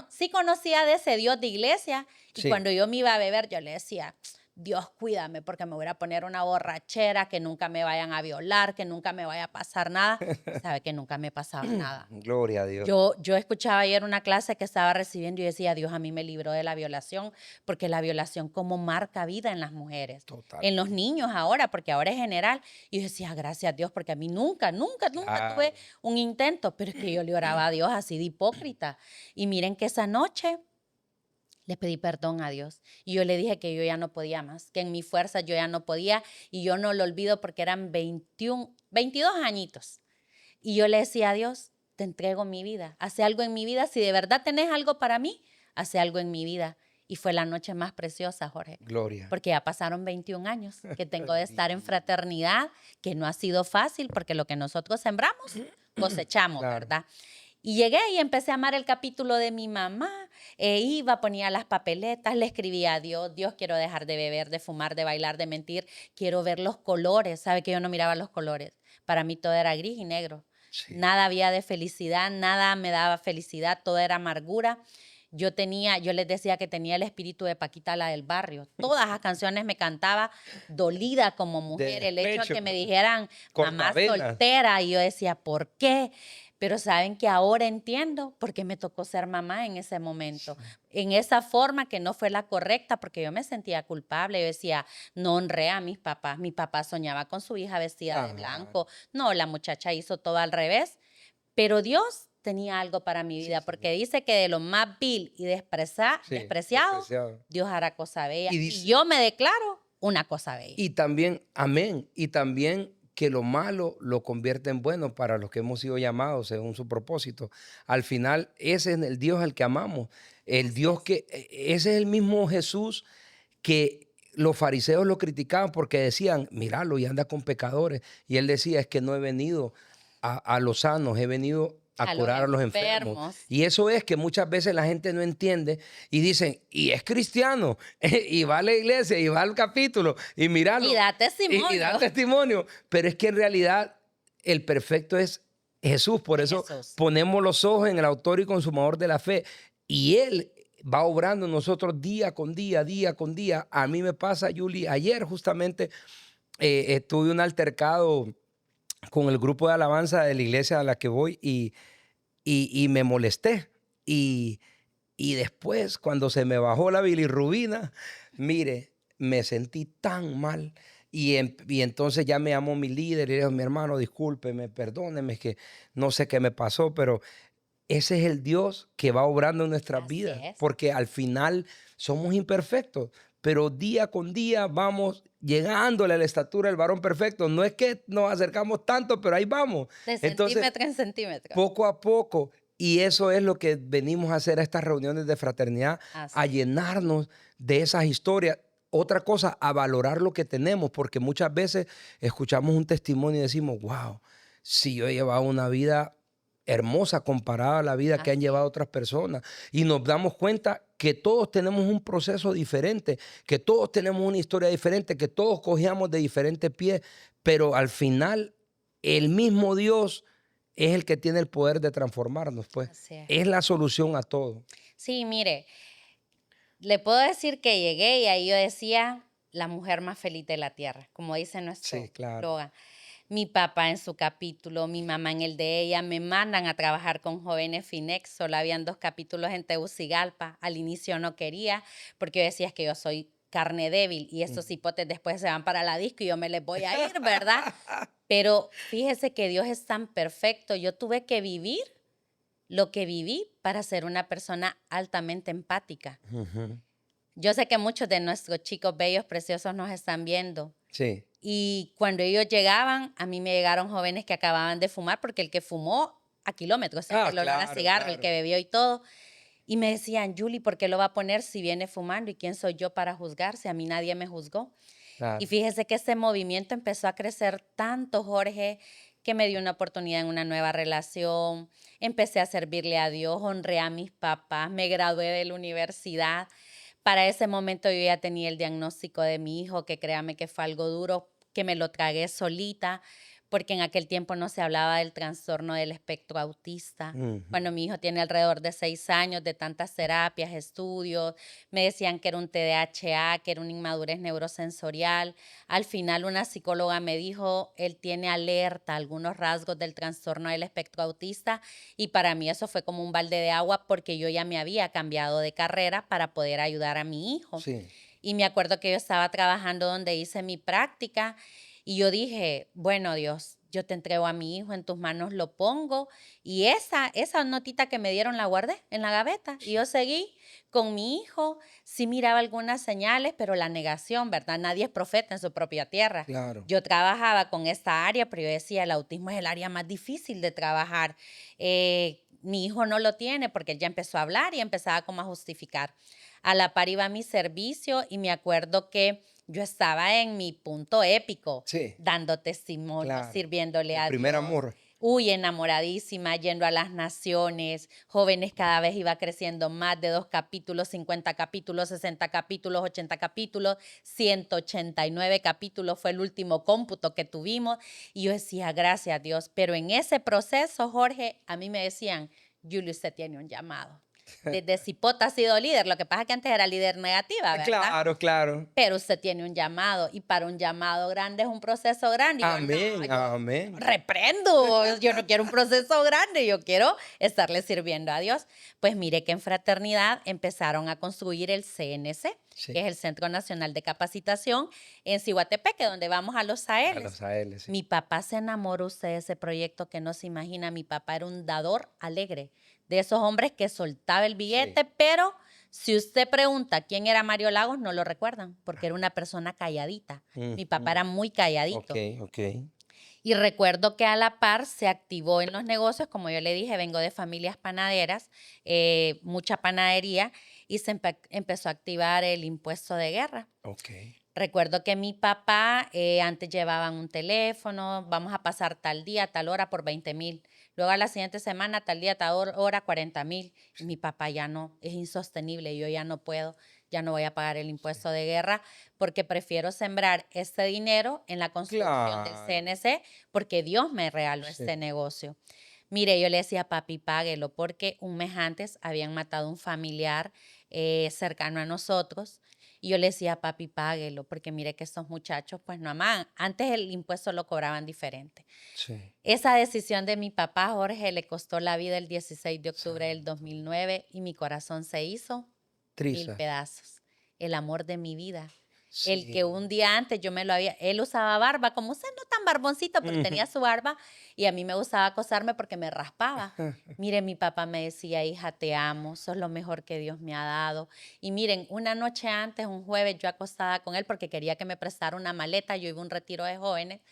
sí conocía de ese Dios de iglesia, y Sí. cuando yo me iba a beber, yo le decía, Dios, cuídame, porque me voy a poner una borrachera, que nunca me vayan a violar, que nunca me vaya a pasar nada. Sabe que nunca me pasaba nada. Gloria a Dios. Yo escuchaba ayer una clase que estaba recibiendo y decía, Dios a mí me libró de la violación, porque la violación como marca vida en las mujeres, Total. en los niños ahora, porque ahora es general. Y yo decía, gracias a Dios, porque a mí nunca Claro. tuve un intento, pero es que yo le oraba a Dios así de hipócrita. Y miren que esa noche le pedí perdón a Dios y yo le dije que yo ya no podía más, que en mi fuerza yo ya no podía, y yo no lo olvido porque eran 22 añitos. Y yo le decía a Dios, te entrego mi vida, hace algo en mi vida, si de verdad tenés algo para mí, hace algo en mi vida. Y fue la noche más preciosa, Jorge, Gloria. porque ya pasaron 21 años que tengo de estar en fraternidad, que no ha sido fácil, porque lo que nosotros sembramos, cosechamos, Claro. ¿verdad? Y llegué y empecé a amar el capítulo de mi mamá. Iba, ponía las papeletas, le escribía a Dios, Dios, quiero dejar de beber, de fumar, de bailar, de mentir, quiero ver los colores. ¿Sabe que yo no miraba los colores? Para mí todo era gris y negro. Sí. Nada había de felicidad, nada me daba felicidad, todo era amargura. Yo les decía que tenía el espíritu de Paquita, la del barrio. Todas las canciones me cantaba dolida como mujer. El hecho de despecho. que me dijeran mamá Cortavenas. soltera, y yo decía, ¿por qué? Pero saben que ahora entiendo por qué me tocó ser mamá en ese momento, en esa forma que no fue la correcta, porque yo me sentía culpable. Yo decía, no honré a mis papás. Mi papá soñaba con su hija vestida de Ajá. blanco. No, la muchacha hizo todo al revés. Pero Dios tenía algo para mi Sí, vida, señor. porque dice que de lo más vil y Sí, despreciado, despreciado. Dios hará cosa bella. Y Y dice, yo me declaro una cosa bella. y también, amén, y también que lo malo lo convierte en bueno para los que hemos sido llamados según su propósito. Al final, ese es el Dios al que amamos. El Así Dios es. que, ese es el mismo Jesús que los fariseos lo criticaban porque decían, míralo y anda con pecadores. Y él decía, es que no he venido a los sanos, he venido a A los curar a los enfermos. enfermos. Y eso es que muchas veces la gente no entiende y dicen, y es cristiano, y va a la iglesia, y va al capítulo, y Y míralo, da y da testimonio testimonio. Pero es que en realidad el perfecto es Jesús. Por de eso Jesús. ponemos los ojos en el autor y consumador de la fe. Y Él va obrando en nosotros día con día, día con día. A mí me pasa, Yuli, ayer justamente tuve un altercado con el grupo de alabanza de la iglesia a la que voy y me molesté. Y, y después, cuando se me bajó la bilirrubina, mire, me sentí tan mal. Y entonces ya me llamó mi líder y le dijo, mi hermano, discúlpeme, perdóneme, es que no sé qué me pasó, pero ese es el Dios que va obrando en nuestras Así vidas, es. porque al final somos imperfectos, pero día con día vamos llegándole a la estatura del varón perfecto. No es que nos acercamos tanto, pero ahí vamos. De Entonces, centímetro en centímetro. poco a poco, y eso es lo que venimos a hacer a estas reuniones de fraternidad, a Así es. llenarnos de esas historias. Otra cosa, a valorar lo que tenemos, porque muchas veces escuchamos un testimonio y decimos, wow, si yo he llevado una vida hermosa comparada a la vida que han Así llevado es. otras personas. Y nos damos cuenta que todos tenemos un proceso diferente, que todos tenemos una historia diferente, que todos cogíamos de diferentes pies, pero al final el mismo Dios es el que tiene el poder de transformarnos, pues. Así es. Es la solución a todo. Sí, mire, le puedo decir que llegué y ahí yo decía, la mujer más feliz de la tierra, como dice Sí, nuestro claro. eslogan. Mi papá en su capítulo, mi mamá en el de ella, me mandan a trabajar con jóvenes Finex, solo habían 2 capítulos en Tegucigalpa. Al inicio no quería, porque yo decía, es que yo soy carne débil y estos hipotes después se van para la disco y yo me les voy a ir, ¿verdad? Pero fíjese que Dios es tan perfecto. Yo tuve que vivir lo que viví para ser una persona altamente empática. Ujú. Yo sé que muchos de nuestros chicos bellos, preciosos nos están viendo. Sí. Y cuando ellos llegaban, a mí me llegaron jóvenes que acababan de fumar, porque el que fumó a kilómetros, sentía el olor a Claro, cigarro, el que claro. bebió y todo. Y me decían, Julie, ¿por qué lo va a poner si viene fumando? ¿Y quién soy yo para juzgar si a mí nadie me juzgó? Y Claro. fíjese que ese movimiento empezó a crecer tanto, Jorge, que me dio una oportunidad en una nueva relación. Empecé a servirle a Dios, honré a mis papás, me gradué de la universidad. Para ese momento yo ya tenía el diagnóstico de mi hijo, que créame que fue algo duro, que me lo tragué solita, porque en aquel tiempo no se hablaba del trastorno del espectro autista. Ujú. Bueno, mi hijo tiene alrededor de 6 años de tantas terapias, estudios. Me decían que era un TDAH, que era una inmadurez neurosensorial. Al final una psicóloga me dijo, él tiene alerta, algunos rasgos del trastorno del espectro autista. Y para mí eso fue como un balde de agua porque yo ya me había cambiado de carrera para poder ayudar a mi hijo. Sí. Y me acuerdo que yo estaba trabajando donde hice mi práctica y yo dije, bueno, Dios, yo te entrego a mi hijo, en tus manos lo pongo. Y esa notita que me dieron la guardé en la gaveta. Y yo seguí con mi hijo. Sí miraba algunas señales, pero la negación, ¿verdad? Nadie es profeta en su propia tierra. Claro. Yo trabajaba con esta área, pero yo decía, el autismo es el área más difícil de trabajar. Mi hijo no lo tiene porque él ya empezó a hablar y empezaba como a justificar. A la par iba a mi servicio y me acuerdo que yo estaba en mi punto épico, Sí. dando testimonio, Claro. sirviéndole El a primer Dios. amor. Uy, enamoradísima, yendo a las naciones, jóvenes cada vez iba creciendo más de 2 capítulos, 50 capítulos, 60 capítulos, 80 capítulos, 189 capítulos fue el último cómputo que tuvimos. Y yo decía, gracias a Dios. Pero en ese proceso, Jorge, a mí me decían, Julie, usted tiene un llamado. Desde Cipota ha sido líder. Lo que pasa es que antes era líder negativa, ¿verdad? Claro, claro. Pero usted tiene un llamado y para un llamado grande es un proceso grande. Y yo, Amén, no, yo amén. reprendo, yo no quiero un proceso grande, yo quiero estarle sirviendo a Dios. Pues mire que en Fraternidad empezaron a construir el CNC, Sí. que es el Centro Nacional de Capacitación en Cihuatepeque, donde vamos a los A AELs. los AL, sí. Mi papá se enamoró usted de ese proyecto que no se imagina. Mi papá era un dador alegre, de esos hombres que soltaba el billete, Sí. pero si usted pregunta quién era Mario Lagos, no lo recuerdan, porque era una persona calladita. Mi papá era muy calladito. Ok, ok. Y recuerdo que a la par se activó en los negocios, como yo le dije, vengo de familias panaderas, mucha panadería, y se empezó a activar el impuesto de guerra. Ok. Recuerdo que mi papá antes llevaban un teléfono, vamos a pasar tal día, tal hora por 20,000. Luego a la siguiente semana, tal día, tal hora, 40,000. Y mi papá ya no, es insostenible, yo ya no puedo, ya no voy a pagar el impuesto de guerra porque prefiero sembrar este dinero en la construcción del Claro. CNC porque Dios me regaló Sí. este negocio. Mire, yo le decía, papi, páguelo, porque un mes antes habían matado a un familiar cercano a nosotros. Y yo le decía, papi, páguelo, porque mire que estos muchachos pues no amaban. Antes el impuesto lo cobraban diferente. Sí. Esa decisión de mi papá, Jorge, le costó la vida el 16 de octubre del Santo. 2009 y mi corazón se hizo 1000 Trisa. pedazos. El amor de mi vida. El Sí. que un día antes yo me lo había, él usaba barba, como usted no tan barboncito, pero tenía su barba y a mí me gustaba acosarme porque me raspaba. Mire, mi papá me decía, hija, te amo, sos lo mejor que Dios me ha dado. Y miren, una noche antes, un jueves, yo acostada con él porque quería que me prestara una maleta, yo iba a un retiro de jóvenes.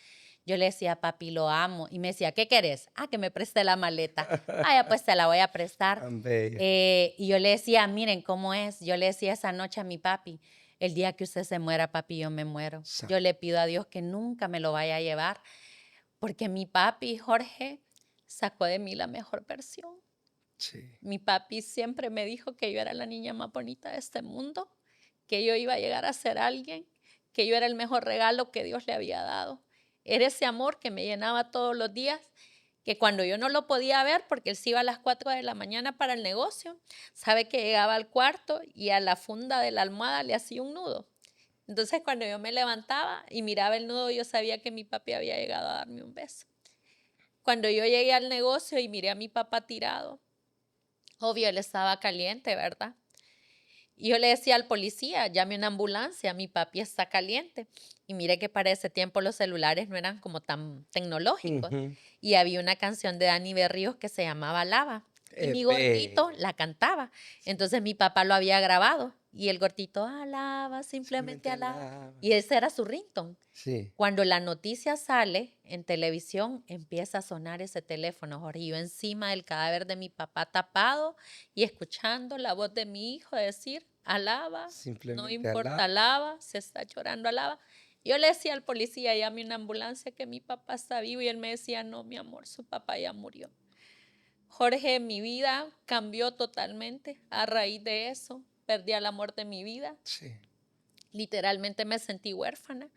Yo le decía, papi, lo amo. Y me decía, ¿qué querés? Ah, que me preste la maleta. Ah, ya, pues te la voy a prestar. Tan bella. Y yo le decía, miren cómo es. Yo le decía esa noche a mi papi, el día que usted se muera, papi, yo me muero. Yo le pido a Dios que nunca me lo vaya a llevar, porque mi papi, Jorge, sacó de mí la mejor versión. Sí. Mi papi siempre me dijo que yo era la niña más bonita de este mundo, que yo iba a llegar a ser alguien, que yo era el mejor regalo que Dios le había dado. Era ese amor que me llenaba todos los días, que cuando yo no lo podía ver, porque él se iba a las 4 de la mañana para el negocio, sabe que llegaba al cuarto y a la funda de la almohada le hacía un nudo. Entonces cuando yo me levantaba y miraba el nudo, yo sabía que mi papi había llegado a darme un beso. Cuando yo llegué al negocio y miré a mi papá tirado, obvio, él estaba caliente, ¿verdad? Y yo le decía al policía, llame una ambulancia, mi papi está caliente. Y mire que para ese tiempo los celulares no eran como tan tecnológicos. Y había una canción de Dani Berríos que se llamaba Lava. Y mi gordito la cantaba. Entonces mi papá lo había grabado. Y el gordito, alaba, simplemente alaba. Y ese era su ringtone. Sí. Cuando la noticia sale en televisión, empieza a sonar ese teléfono, Jorge. Y yo encima del cadáver de mi papá tapado y escuchando la voz de mi hijo decir, alaba, no importa, alaba, se está llorando, alaba. Yo le decía al policía, llame una ambulancia que mi papá está vivo. Y él me decía, no, mi amor, su papá ya murió. Jorge, mi vida cambió totalmente a raíz de eso. Perdí al amor de mi vida. Sí. Literalmente me sentí huérfana.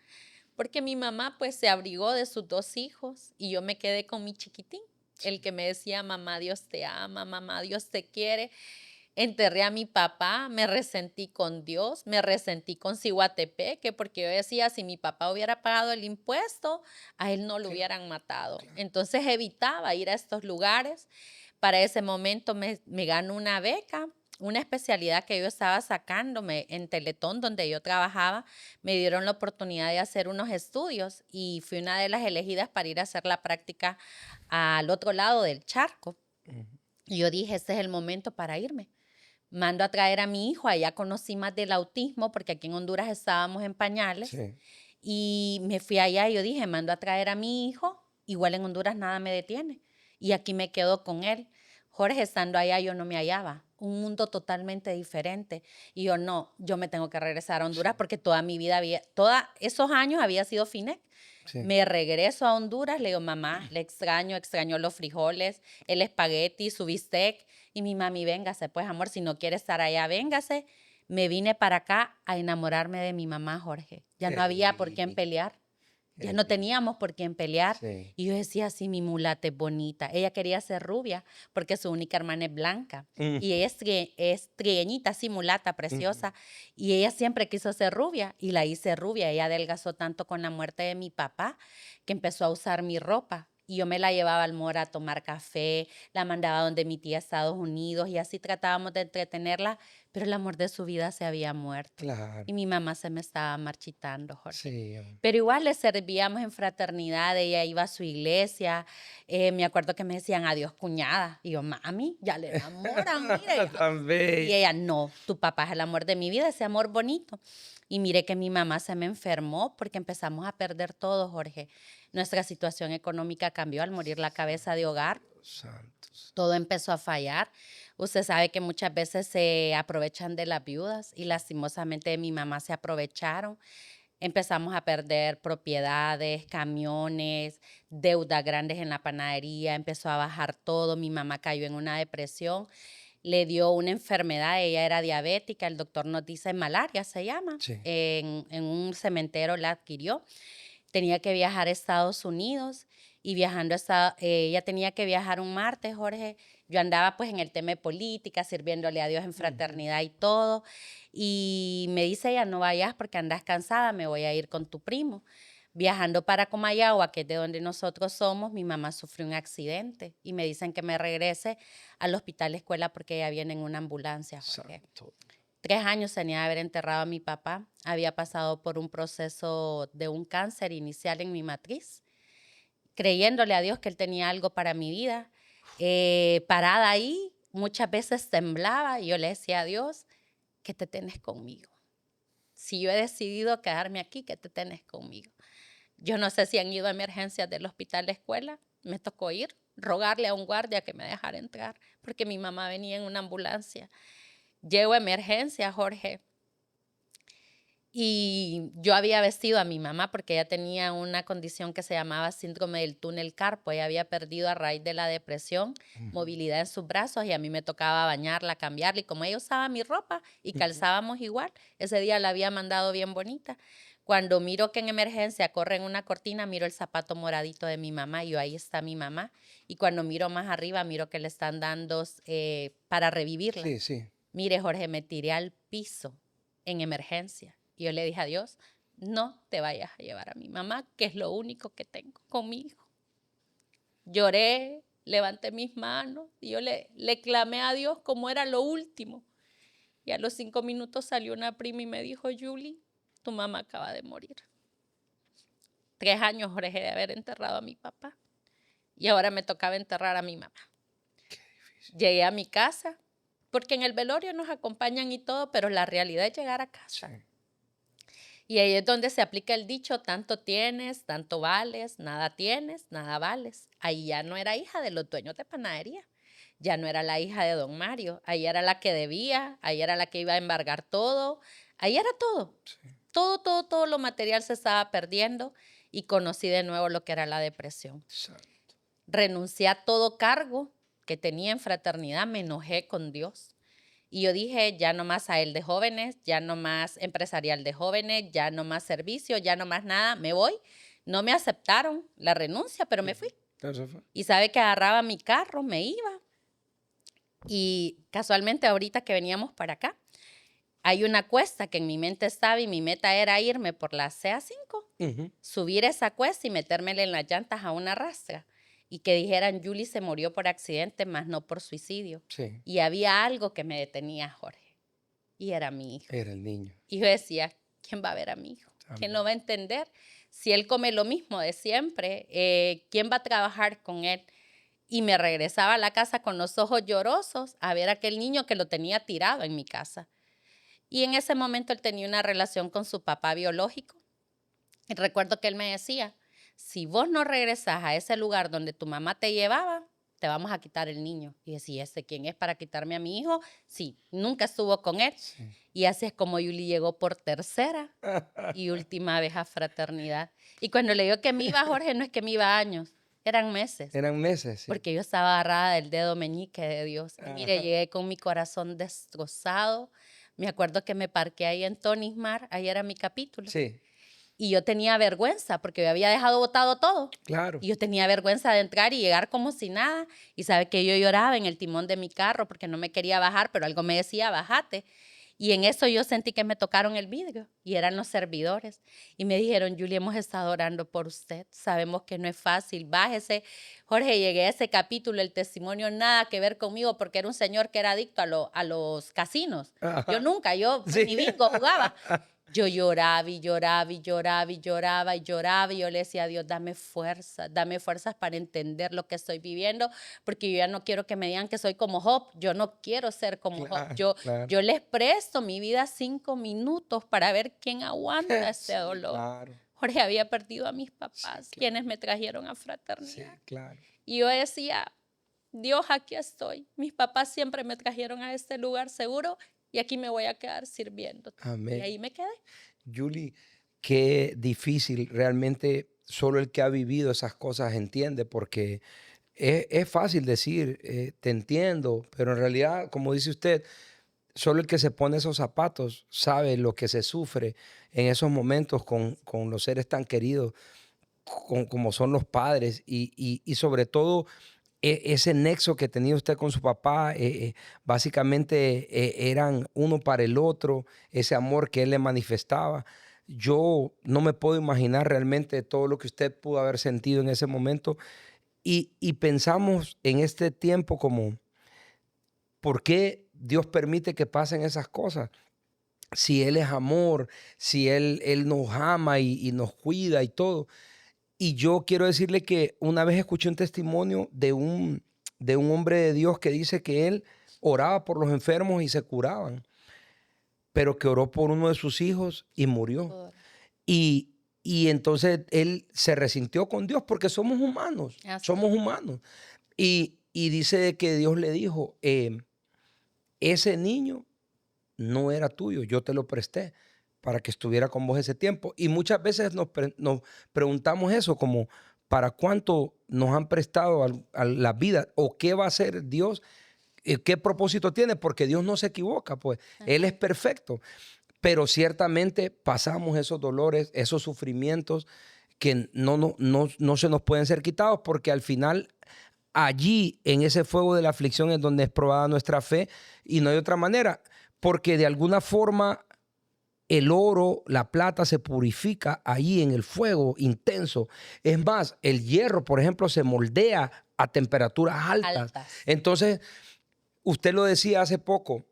Porque mi mamá pues se abrigó de sus 2 hijos y yo me quedé con mi chiquitín, el que me decía, mamá, Dios te ama, mamá, Dios te quiere. Enterré a mi papá, me resentí con Dios, me resentí con Cihuatepeque, porque yo decía, si mi papá hubiera pagado el impuesto, a él no lo hubieran matado. Entonces evitaba ir a estos lugares. Para ese momento me gano una beca, una especialidad que yo estaba sacándome en Teletón, donde yo trabajaba. Me dieron la oportunidad de hacer unos estudios y fui una de las elegidas para ir a hacer la práctica al otro lado del charco. Y yo dije, este es el momento para irme. Mando a traer a mi hijo, allá conocí más del autismo, porque aquí en Honduras estábamos en pañales. Sí. Y me fui allá y yo dije, mando a traer a mi hijo, igual en Honduras nada me detiene. Y aquí me quedo con él. Jorge, estando allá yo no me hallaba, un mundo totalmente diferente. Y yo no, yo me tengo que regresar a Honduras porque toda mi vida todos esos años había sido FINEC. Sí. Me regreso a Honduras, le digo, mamá, le extraño los frijoles, el espagueti, su bistec. Y mi mami, véngase, pues amor, si no quiere estar allá, véngase. Me vine para acá a enamorarme de mi mamá, Jorge. Ya no había por quién pelear. Ya no teníamos por quién pelear. Sí. Y yo decía, sí, mi mulata es bonita. Ella quería ser rubia porque su única hermana es blanca. Y ella es trigueñita, así mulata, preciosa. Y ella siempre quiso ser rubia y la hice rubia. Ella adelgazó tanto con la muerte de mi papá que empezó a usar mi ropa. Y yo me la llevaba al Mora a tomar café, la mandaba donde mi tía a Estados Unidos y así tratábamos de entretenerla, pero el amor de su vida se había muerto. Claro. Y mi mamá se me estaba marchitando, Jorge. Sí. Pero igual le servíamos en fraternidad, ella iba a su iglesia, me acuerdo que me decían, adiós cuñada, y yo, mami, ya le enamoran, mire. Tan bella. Y ella, no, tu papá es el amor de mi vida, ese amor bonito. Y mire que mi mamá se me enfermó porque empezamos a perder todo, Jorge. Nuestra situación económica cambió al morir la cabeza de hogar. Santos. Todo empezó a fallar. Usted sabe que muchas veces se aprovechan de las viudas y lastimosamente de mi mamá se aprovecharon. Empezamos a perder propiedades, camiones, deudas grandes en la panadería, empezó a bajar todo, mi mamá cayó en una depresión, le dio una enfermedad, ella era diabética, el doctor nos dice malaria se llama, Sí. en un cementerio la adquirió, tenía que viajar a Estados Unidos y viajando ella tenía que viajar un martes, Jorge. Yo andaba pues en el tema de política, sirviéndole a Dios en fraternidad y todo. Y me dice ella, no vayas porque andas cansada, me voy a ir con tu primo. Viajando para Comayagua, que es de donde nosotros somos, mi mamá sufrió un accidente y me dicen que me regrese al hospital escuela porque ella viene en una ambulancia, Jorge. Santo. 3 años tenía de haber enterrado a mi papá. Había pasado por un proceso de un cáncer inicial en mi matriz, creyéndole a Dios que Él tenía algo para mi vida. Parada ahí, muchas veces temblaba y yo le decía a Dios, ¿qué te tenés conmigo? Si yo he decidido quedarme aquí, ¿qué te tenés conmigo? Yo no sé si han ido a emergencias del hospital de escuela. Me tocó ir, rogarle a un guardia que me dejara entrar, porque mi mamá venía en una ambulancia. Llego a emergencia, Jorge, y yo había vestido a mi mamá porque ella tenía una condición que se llamaba síndrome del túnel carpo. Ella había perdido a raíz de la depresión movilidad en sus brazos y a mí me tocaba bañarla, cambiarla. Y como ella usaba mi ropa y calzábamos igual, ese día la había mandado bien bonita. Cuando miro que en emergencia corren una cortina, miro el zapato moradito de mi mamá y yo, ahí está mi mamá. Y cuando miro más arriba, miro que le están dando para revivirla. Sí, sí. Mire, Jorge, me tiré al piso en emergencia. Y yo le dije a Dios, no te vayas a llevar a mi mamá, que es lo único que tengo conmigo. Lloré, levanté mis manos y yo le clamé a Dios como era lo último. Y a los 5 minutos salió una prima y me dijo, Julie, tu mamá acaba de morir. 3 años, Jorge, de haber enterrado a mi papá. Y ahora me tocaba enterrar a mi mamá. Qué difícil. Llegué a mi casa, porque en el velorio nos acompañan y todo, pero la realidad es llegar a casa. Sí. Y ahí es donde se aplica el dicho, tanto tienes, tanto vales, nada tienes, nada vales. Ahí ya no era hija de los dueños de panadería, ya no era la hija de don Mario, ahí era la que debía, ahí era la que iba a embargar todo, ahí era todo. Sí. Todo lo material se estaba perdiendo y conocí de nuevo lo que era la depresión. Santo. Renuncié a todo cargo que tenía en fraternidad, me enojé con Dios. Y yo dije, ya no más a él de jóvenes, ya no más empresarial de jóvenes, ya no más servicio, ya no más nada, me voy. No me aceptaron la renuncia, pero me fui. Eso fue. Y sabe que agarraba mi carro, me iba. Y casualmente ahorita que veníamos para acá, hay una cuesta que en mi mente estaba y mi meta era irme por la CA5, subir esa cuesta y metérmele en las llantas a una rastra. Y que dijeran, Julie se murió por accidente, más no por suicidio. Sí. Y había algo que me detenía, Jorge. Y era mi hijo. Era el niño. Y yo decía, ¿quién va a ver a mi hijo? ¿Quién lo va a entender? Si él come lo mismo de siempre, ¿quién va a trabajar con él? Y me regresaba a la casa con los ojos llorosos a ver a aquel niño que lo tenía tirado en mi casa. Y en ese momento él tenía una relación con su papá biológico. Y recuerdo que él me decía, si vos no regresás a ese lugar donde tu mamá te llevaba, te vamos a quitar el niño. Y decía, ¿ese quién es para quitarme a mi hijo? Sí, nunca estuvo con él. Sí. Y así es como Yuli llegó por tercera y última vez a fraternidad. Y cuando le digo que me iba, Jorge, no es que me iba años, eran meses. Eran meses. Sí. Porque yo estaba agarrada del dedo meñique de Dios. Y mire, llegué con mi corazón destrozado. Me acuerdo que me parqué ahí en Tonismar, ahí era mi capítulo. Sí. Y yo tenía vergüenza porque yo había dejado botado todo. Claro. Y yo tenía vergüenza de entrar y llegar como si nada. Y sabe que yo lloraba en el timón de mi carro porque no me quería bajar, pero algo me decía, bájate. Y en eso yo sentí que me tocaron el vidrio y eran los servidores. Y me dijeron, Julie, hemos estado orando por usted. Sabemos que no es fácil. Bájese. Jorge, llegué a ese capítulo, el testimonio nada que ver conmigo porque era un señor que era adicto a los casinos. Ajá. Yo nunca, yo Sí. ni bingo jugaba. Yo lloraba y lloraba y lloraba y lloraba y lloraba y yo le decía a Dios, dame fuerzas para entender lo que estoy viviendo, porque yo ya no quiero que me digan que soy como Job, yo no quiero ser como Job, Claro. yo les presto mi vida 5 minutos para ver quién aguanta ese Sí, dolor. claro. Jorge, había perdido a mis papás, Sí, claro. quienes me trajeron a Sí, fraternidad. claro. Y yo decía, Dios, aquí estoy. Mis papás siempre me trajeron a este lugar seguro y aquí me voy a quedar sirviendo. Y Amén. ahí me quedé. Julie, qué difícil. Realmente solo el que ha vivido esas cosas entiende, porque es fácil decir, te entiendo, pero en realidad, como dice usted, solo el que se pone esos zapatos sabe lo que se sufre en esos momentos con los seres tan queridos como son los padres y sobre todo ese nexo que tenía usted con su papá, básicamente eran uno para el otro, ese amor que él le manifestaba. Yo no me puedo imaginar realmente todo lo que usted pudo haber sentido en ese momento y pensamos en este tiempo como, ¿por qué Dios permite que pasen esas cosas? Si Él es amor, si Él nos ama y nos cuida y todo. Y yo quiero decirle que una vez escuché un testimonio de un hombre de Dios que dice que él oraba por los enfermos y se curaban, pero que oró por uno de sus hijos y murió. Y, y entonces él se resintió con Dios porque somos humanos, Así. somos humanos. Y dice que Dios le dijo, ese niño no era tuyo, yo te lo presté para que estuviera con vos ese tiempo. Y muchas veces nos preguntamos eso, como, ¿para cuánto nos han prestado a la vida? ¿O qué va a hacer Dios? ¿Qué propósito tiene? Porque Dios no se equivoca, pues Él es perfecto. Pero ciertamente pasamos esos dolores, esos sufrimientos que no se nos pueden ser quitados, porque al final allí en ese fuego de la aflicción es donde es probada nuestra fe y no hay otra manera, porque de alguna forma el oro, la plata se purifica ahí en el fuego intenso. Es más, el hierro, por ejemplo, se moldea a temperaturas altas. Entonces, usted lo decía hace poco,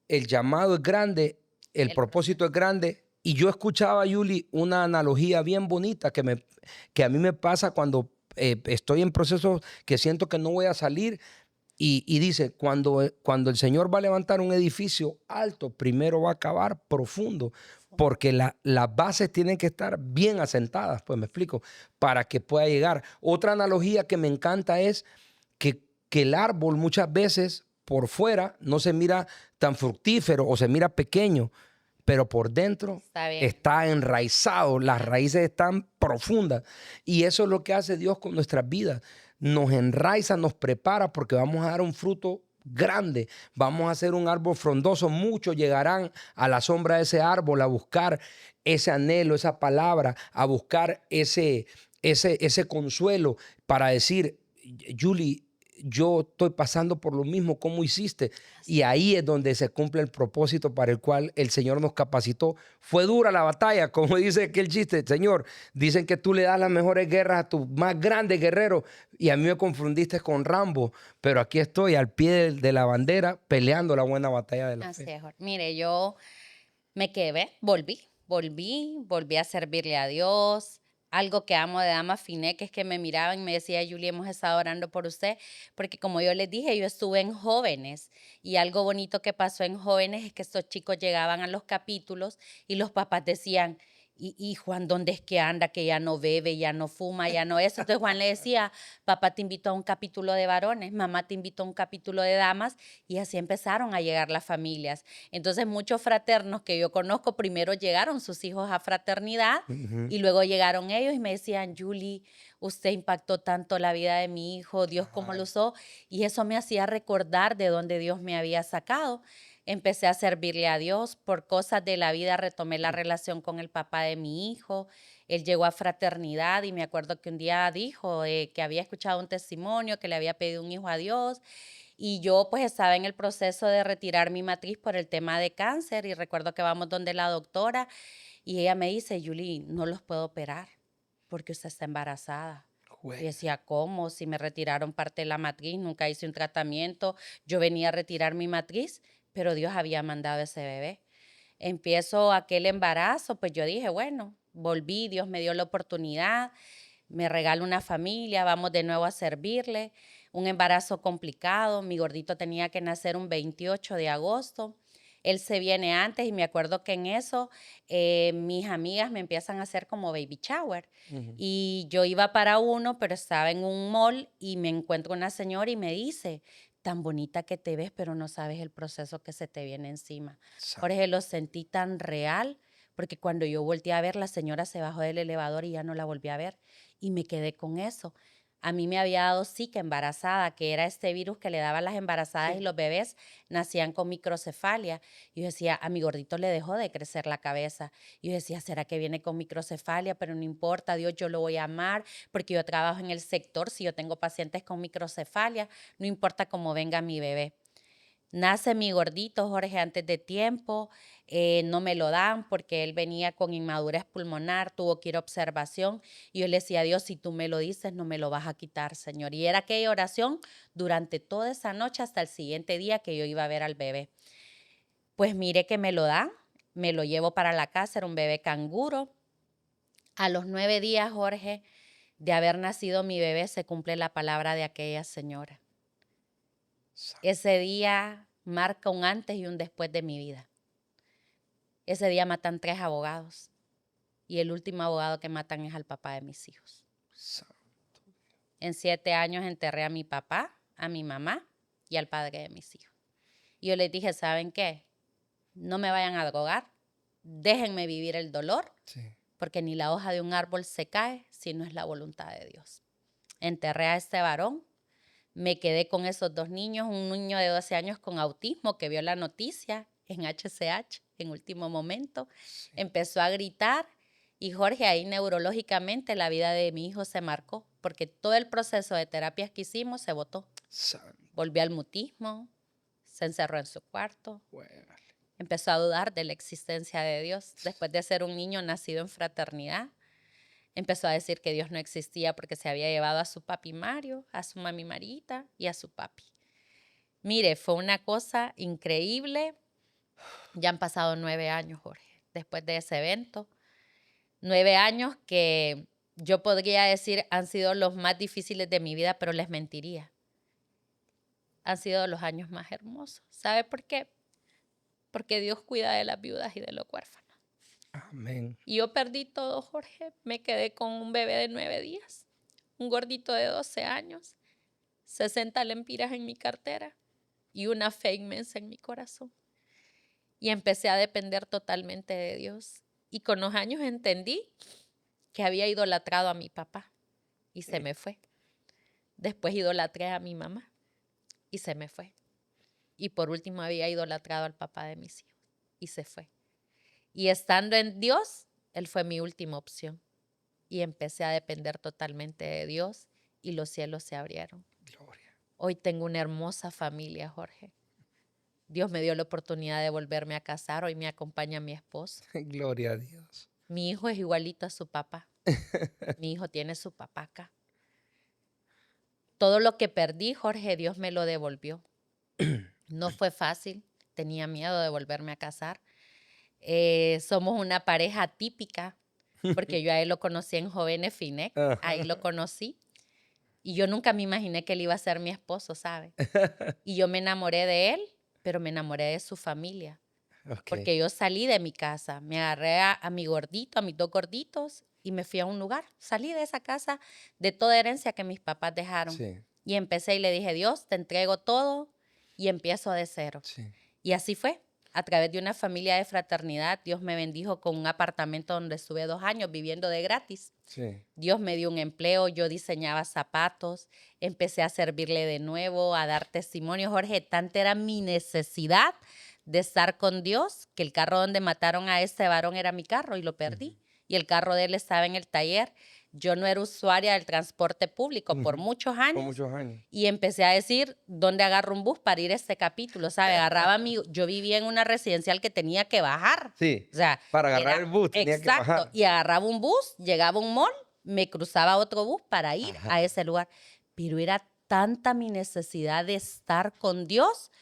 el llamado es grande, el propósito es grande. Y yo escuchaba, Yuli, una analogía bien bonita que a mí me pasa cuando estoy en procesos que siento que no voy a salir. Y dice, cuando el Señor va a levantar un edificio alto, primero va a cavar profundo, porque las bases tienen que estar bien asentadas, pues me explico, para que pueda llegar. Otra analogía que me encanta es que el árbol muchas veces por fuera no se mira tan fructífero o se mira pequeño, pero por dentro está enraizado, las raíces están profundas. Y eso es lo que hace Dios con nuestras vidas. Nos enraiza, nos prepara porque vamos a dar un fruto grande, vamos a hacer un árbol frondoso. Muchos llegarán a la sombra de ese árbol a buscar ese anhelo, esa palabra, a buscar ese consuelo para decir, Julie, yo estoy pasando por lo mismo, ¿cómo hiciste? Y ahí es donde se cumple el propósito para el cual el Señor nos capacitó. Fue dura la batalla, como dice aquel chiste, Señor, dicen que tú le das las mejores guerras a tus más grandes guerreros y a mí me confundiste con Rambo, pero aquí estoy al pie de la bandera peleando la buena batalla de la fe. Mire, yo me quedé, volví a servirle a Dios. Algo que amo de Dama Finé, que es que me miraban y me decía, Julie, hemos estado orando por usted, porque como yo les dije, yo estuve en Jóvenes y algo bonito que pasó en Jóvenes es que estos chicos llegaban a los capítulos y los papás decían, y Juan, ¿dónde es que anda? Que ya no bebe, ya no fuma, ya no eso. Entonces Juan le decía, papá te invitó a un capítulo de varones, mamá te invitó a un capítulo de damas, y así empezaron a llegar las familias. Entonces muchos fraternos que yo conozco, primero llegaron sus hijos a fraternidad y luego llegaron ellos y me decían, Julie, usted impactó tanto la vida de mi hijo, Dios cómo lo usó, y eso me hacía recordar de dónde Dios me había sacado. empecé a servirle a Dios. Por cosas de la vida retomé la relación con el papá de mi hijo. Él llegó a fraternidad y me acuerdo que un día dijo que había escuchado un testimonio, que le había pedido un hijo a Dios. Y yo pues estaba en el proceso de retirar mi matriz por el tema de cáncer y recuerdo que vamos donde la doctora y ella me dice, Julie, no los puedo operar porque usted está embarazada. Y decía, ¿cómo? Si me retiraron parte de la matriz, nunca hice un tratamiento. Yo venía a retirar mi matriz, pero Dios había mandado ese bebé. Empiezo aquel embarazo, pues yo dije, bueno, volví, Dios me dio la oportunidad, me regala una familia, vamos de nuevo a servirle. Un embarazo complicado, mi gordito tenía que nacer un 28 de agosto. Él se viene antes y me acuerdo que en eso mis amigas me empiezan a hacer como baby shower. Y yo iba para uno, pero estaba en un mall y me encuentro una señora y me dice, tan bonita que te ves, pero no sabes el proceso que se te viene encima. Jorge, lo sentí tan real, porque cuando yo volteé a ver, la señora se bajó del elevador y ya no la volví a ver. Y me quedé con eso. A mí me había dado Zika embarazada, que era este virus que le daba a las embarazadas y los bebés nacían con microcefalia. Y yo decía, a mi gordito le dejó de crecer la cabeza. Y yo decía, ¿será que viene con microcefalia? Pero no importa, Dios, yo lo voy a amar porque yo trabajo en el sector. Si yo tengo pacientes con microcefalia, no importa cómo venga mi bebé. Nace mi gordito, Jorge, antes de tiempo, no me lo dan porque él venía con inmadurez pulmonar, tuvo que ir a observación. Y yo le decía a Dios, si tú me lo dices, no me lo vas a quitar, Señor. Y era aquella oración durante toda esa noche hasta el siguiente día que yo iba a ver al bebé. Pues mire que me lo dan, me lo llevo para la casa, era un bebé canguro. A los 9 días, Jorge, de haber nacido mi bebé, se cumple la palabra de aquella señora. Ese día marca un antes y un después de mi vida. Ese día matan 3 abogados y el último abogado que matan es al papá de mis hijos. En 7 años enterré a mi papá, a mi mamá y al padre de mis hijos. Y yo les dije, ¿saben qué? No me vayan a drogar, déjenme vivir el dolor, porque ni la hoja de un árbol se cae si no es la voluntad de Dios. Enterré a este varón. Me quedé con esos 2 niños, un niño de 12 años con autismo que vio la noticia en HCH en último momento. Empezó a gritar y Jorge, ahí neurológicamente la vida de mi hijo se marcó porque todo el proceso de terapias que hicimos se botó. Volvió al mutismo, se encerró en su cuarto. Empezó a dudar de la existencia de Dios después de ser un niño nacido en fraternidad. Empezó a decir que Dios no existía porque se había llevado a su papi Mario, a su mami Marita y a su papi. Mire, fue una cosa increíble. Ya han pasado 9 años, Jorge, después de ese evento. 9 años que yo podría decir han sido los más difíciles de mi vida, pero les mentiría. Han sido los años más hermosos. ¿Sabe por qué? Porque Dios cuida de las viudas y de los huérfanos. Amén. Y yo perdí todo, Jorge. Me quedé con un bebé de 9 días, un gordito de 12 años, 60 lempiras en mi cartera y una fe inmensa en mi corazón. Y empecé a depender totalmente de Dios. Y con los años entendí que había idolatrado a mi papá y se me fue. Después idolatré a mi mamá y se me fue. Y por último había idolatrado al papá de mis hijos y se fue. Y estando en Dios, Él fue mi última opción. Y empecé a depender totalmente de Dios y los cielos se abrieron. Gloria. Hoy tengo una hermosa familia, Jorge. Dios me dio la oportunidad de volverme a casar. Hoy me acompaña mi esposo. Gloria a Dios. Mi hijo es igualito a su papá. Mi hijo tiene su papá acá. Todo lo que perdí, Jorge, Dios me lo devolvió. No fue fácil. Tenía miedo de volverme a casar. Somos una pareja típica, porque yo a él lo conocí en Jóvenes Finec, ahí lo conocí, y yo nunca me imaginé que él iba a ser mi esposo, ¿sabe? Y yo me enamoré de él, pero me enamoré de su familia, porque yo salí de mi casa, me agarré a mi gordito, a mis 2 gorditos, y me fui a un lugar, salí de esa casa, de toda herencia que mis papás dejaron, y empecé y le dije, Dios, te entrego todo, y empiezo de cero. Y así fue. A través de una familia de fraternidad, Dios me bendijo con un apartamento donde estuve 2 años viviendo de gratis. Dios me dio un empleo, yo diseñaba zapatos, empecé a servirle de nuevo, a dar testimonio. Jorge, tanta era mi necesidad de estar con Dios, que el carro donde mataron a ese varón era mi carro y lo perdí. Y el carro de él estaba en el taller. Yo no era usuaria del transporte público por muchos Por años. muchos años. Y empecé a decir, ¿dónde agarro un bus para ir a este capítulo? ¿Sabe? Yo vivía en una residencial que tenía que bajar. Sí, O sea, para agarrar el bus tenía que bajar. Y agarraba un bus, llegaba a un mall, me cruzaba otro bus para ir a ese lugar. Pero era tanta mi necesidad de estar con Dios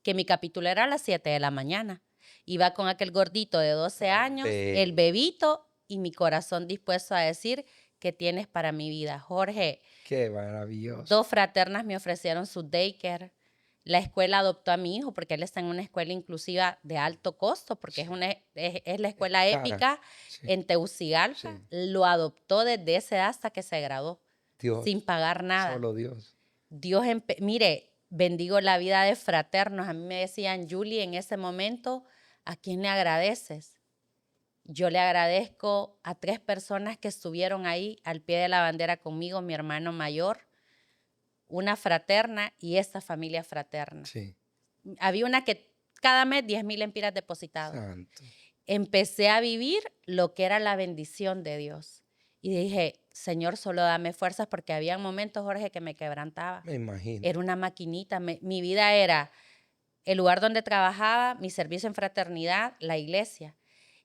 que mi capítulo era a las 7 de la mañana. Iba con aquel gordito de 12 años, el bebito, y mi corazón dispuesto a decir, ¿qué tienes para mi vida? Jorge, Qué maravilloso. 2 fraternas me ofrecieron su daycare. La escuela adoptó a mi hijo porque él está en una escuela inclusiva de alto costo, porque es la escuela épica en Tegucigalpa. Sí. Lo adoptó desde esa edad hasta que se graduó, Dios, sin pagar nada. solo Dios. Mire, bendigo la vida de fraternos. A mí me decían, Julie, en ese momento, ¿a quién le agradeces? Yo le agradezco a 3 personas que estuvieron ahí al pie de la bandera conmigo, mi hermano mayor, una fraterna y esta familia fraterna. Sí. Había una que cada mes 10,000 lempiras depositados. Santo. Empecé a vivir lo que era la bendición de Dios. Y dije, Señor, solo dame fuerzas porque había momentos, Jorge, que me quebrantaba. Me imagino. Era una maquinita. Mi vida era el lugar donde trabajaba, mi servicio en fraternidad, la iglesia.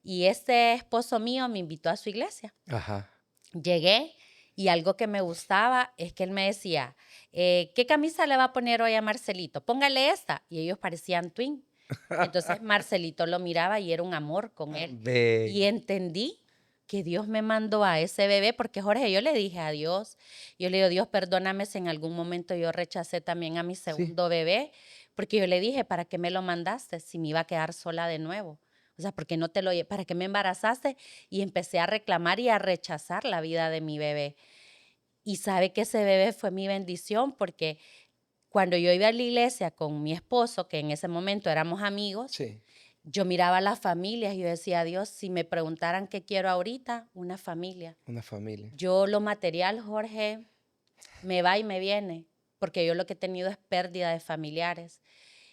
Y este esposo mío me invitó a su iglesia. Ajá. Llegué y algo que me gustaba es que él me decía, ¿qué camisa le va a poner hoy a Marcelito? Póngale esta. Y ellos parecían twin. Entonces Marcelito lo miraba y era un amor con él. Y entendí que Dios me mandó a ese bebé, porque Jorge, yo le dije a Dios, yo le digo, Dios, perdóname si en algún momento yo rechacé también a mi segundo bebé, porque yo le dije, ¿para qué me lo mandaste si me iba a quedar sola de nuevo? O sea, ¿para qué me embarazaste? Y empecé a reclamar y a rechazar la vida de mi bebé. Y sabe que ese bebé fue mi bendición, porque cuando yo iba a la iglesia con mi esposo, que en ese momento éramos amigos, yo miraba a las familias y yo decía, Dios, si me preguntaran qué quiero ahorita, una familia. Una familia. Yo lo material, Jorge, me va y me viene, porque yo lo que he tenido es pérdida de familiares.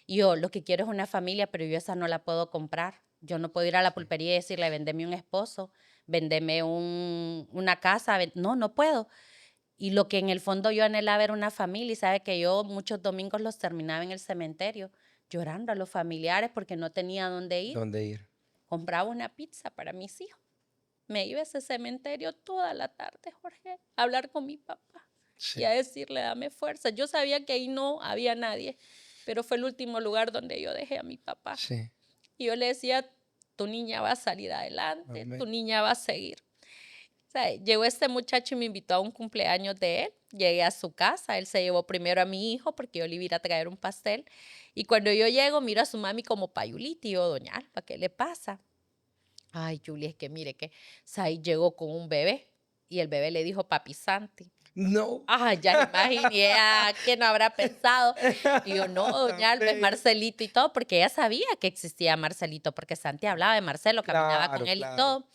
Y yo lo que quiero es una familia, pero yo esa no la puedo comprar. Yo no puedo ir a la pulpería y decirle, vendeme un esposo, vendeme una casa. No puedo. Y lo que en el fondo yo anhelaba era una familia. Y sabe que yo muchos domingos los terminaba en el cementerio, llorando a los familiares porque no tenía dónde ir. ¿Dónde ir? Compraba una pizza para mis hijos. Me iba a ese cementerio toda la tarde, Jorge, a hablar con mi papá y a decirle, dame fuerza. Yo sabía que ahí no había nadie, pero fue el último lugar donde yo dejé a mi papá. Y yo le decía, tu niña va a salir adelante, tu niña va a seguir. O sea, llegó este muchacho y me invitó a un cumpleaños de él. Llegué a su casa, él se llevó primero a mi hijo porque yo le iba a ir a traer un pastel. Y cuando yo llego, miro a su mami como payulita y yo, doña Alba, ¿qué le pasa? Ay, Julie, es que mire que Sai llegó con un bebé y el bebé le dijo papi Santi. No. Ah, ya imaginé a quién habrá pensado. Y yo, no, doña Alba, es Marcelito y todo, porque ella sabía que existía Marcelito, porque Santi hablaba de Marcelo, caminaba con él y todo.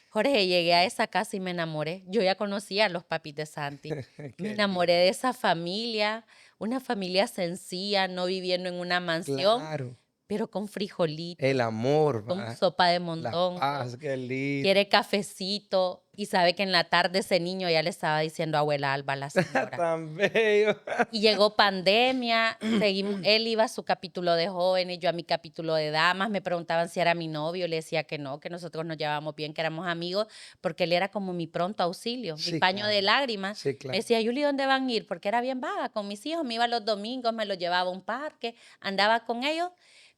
Jorge, llegué a esa casa y me enamoré. Yo ya conocía a los papis de Santi. Me enamoré de esa familia, una familia sencilla, no viviendo en una mansión, pero con frijolitos. El amor. Con sopa de montón. La paz, qué lindo. Quiere cafecito y sabe que en la tarde ese niño ya le estaba diciendo abuela Alba, la señora. Tan bello. Y llegó pandemia, él iba a su capítulo de jóvenes, yo a mi capítulo de damas, me preguntaban si era mi novio, le decía que no, que nosotros nos llevábamos bien, que éramos amigos, porque él era como mi pronto auxilio, mi paño de lágrimas. Me decía, Yuli, ¿dónde van a ir? Porque era bien vaga con mis hijos, me iba los domingos, me los llevaba a un parque, andaba con ellos,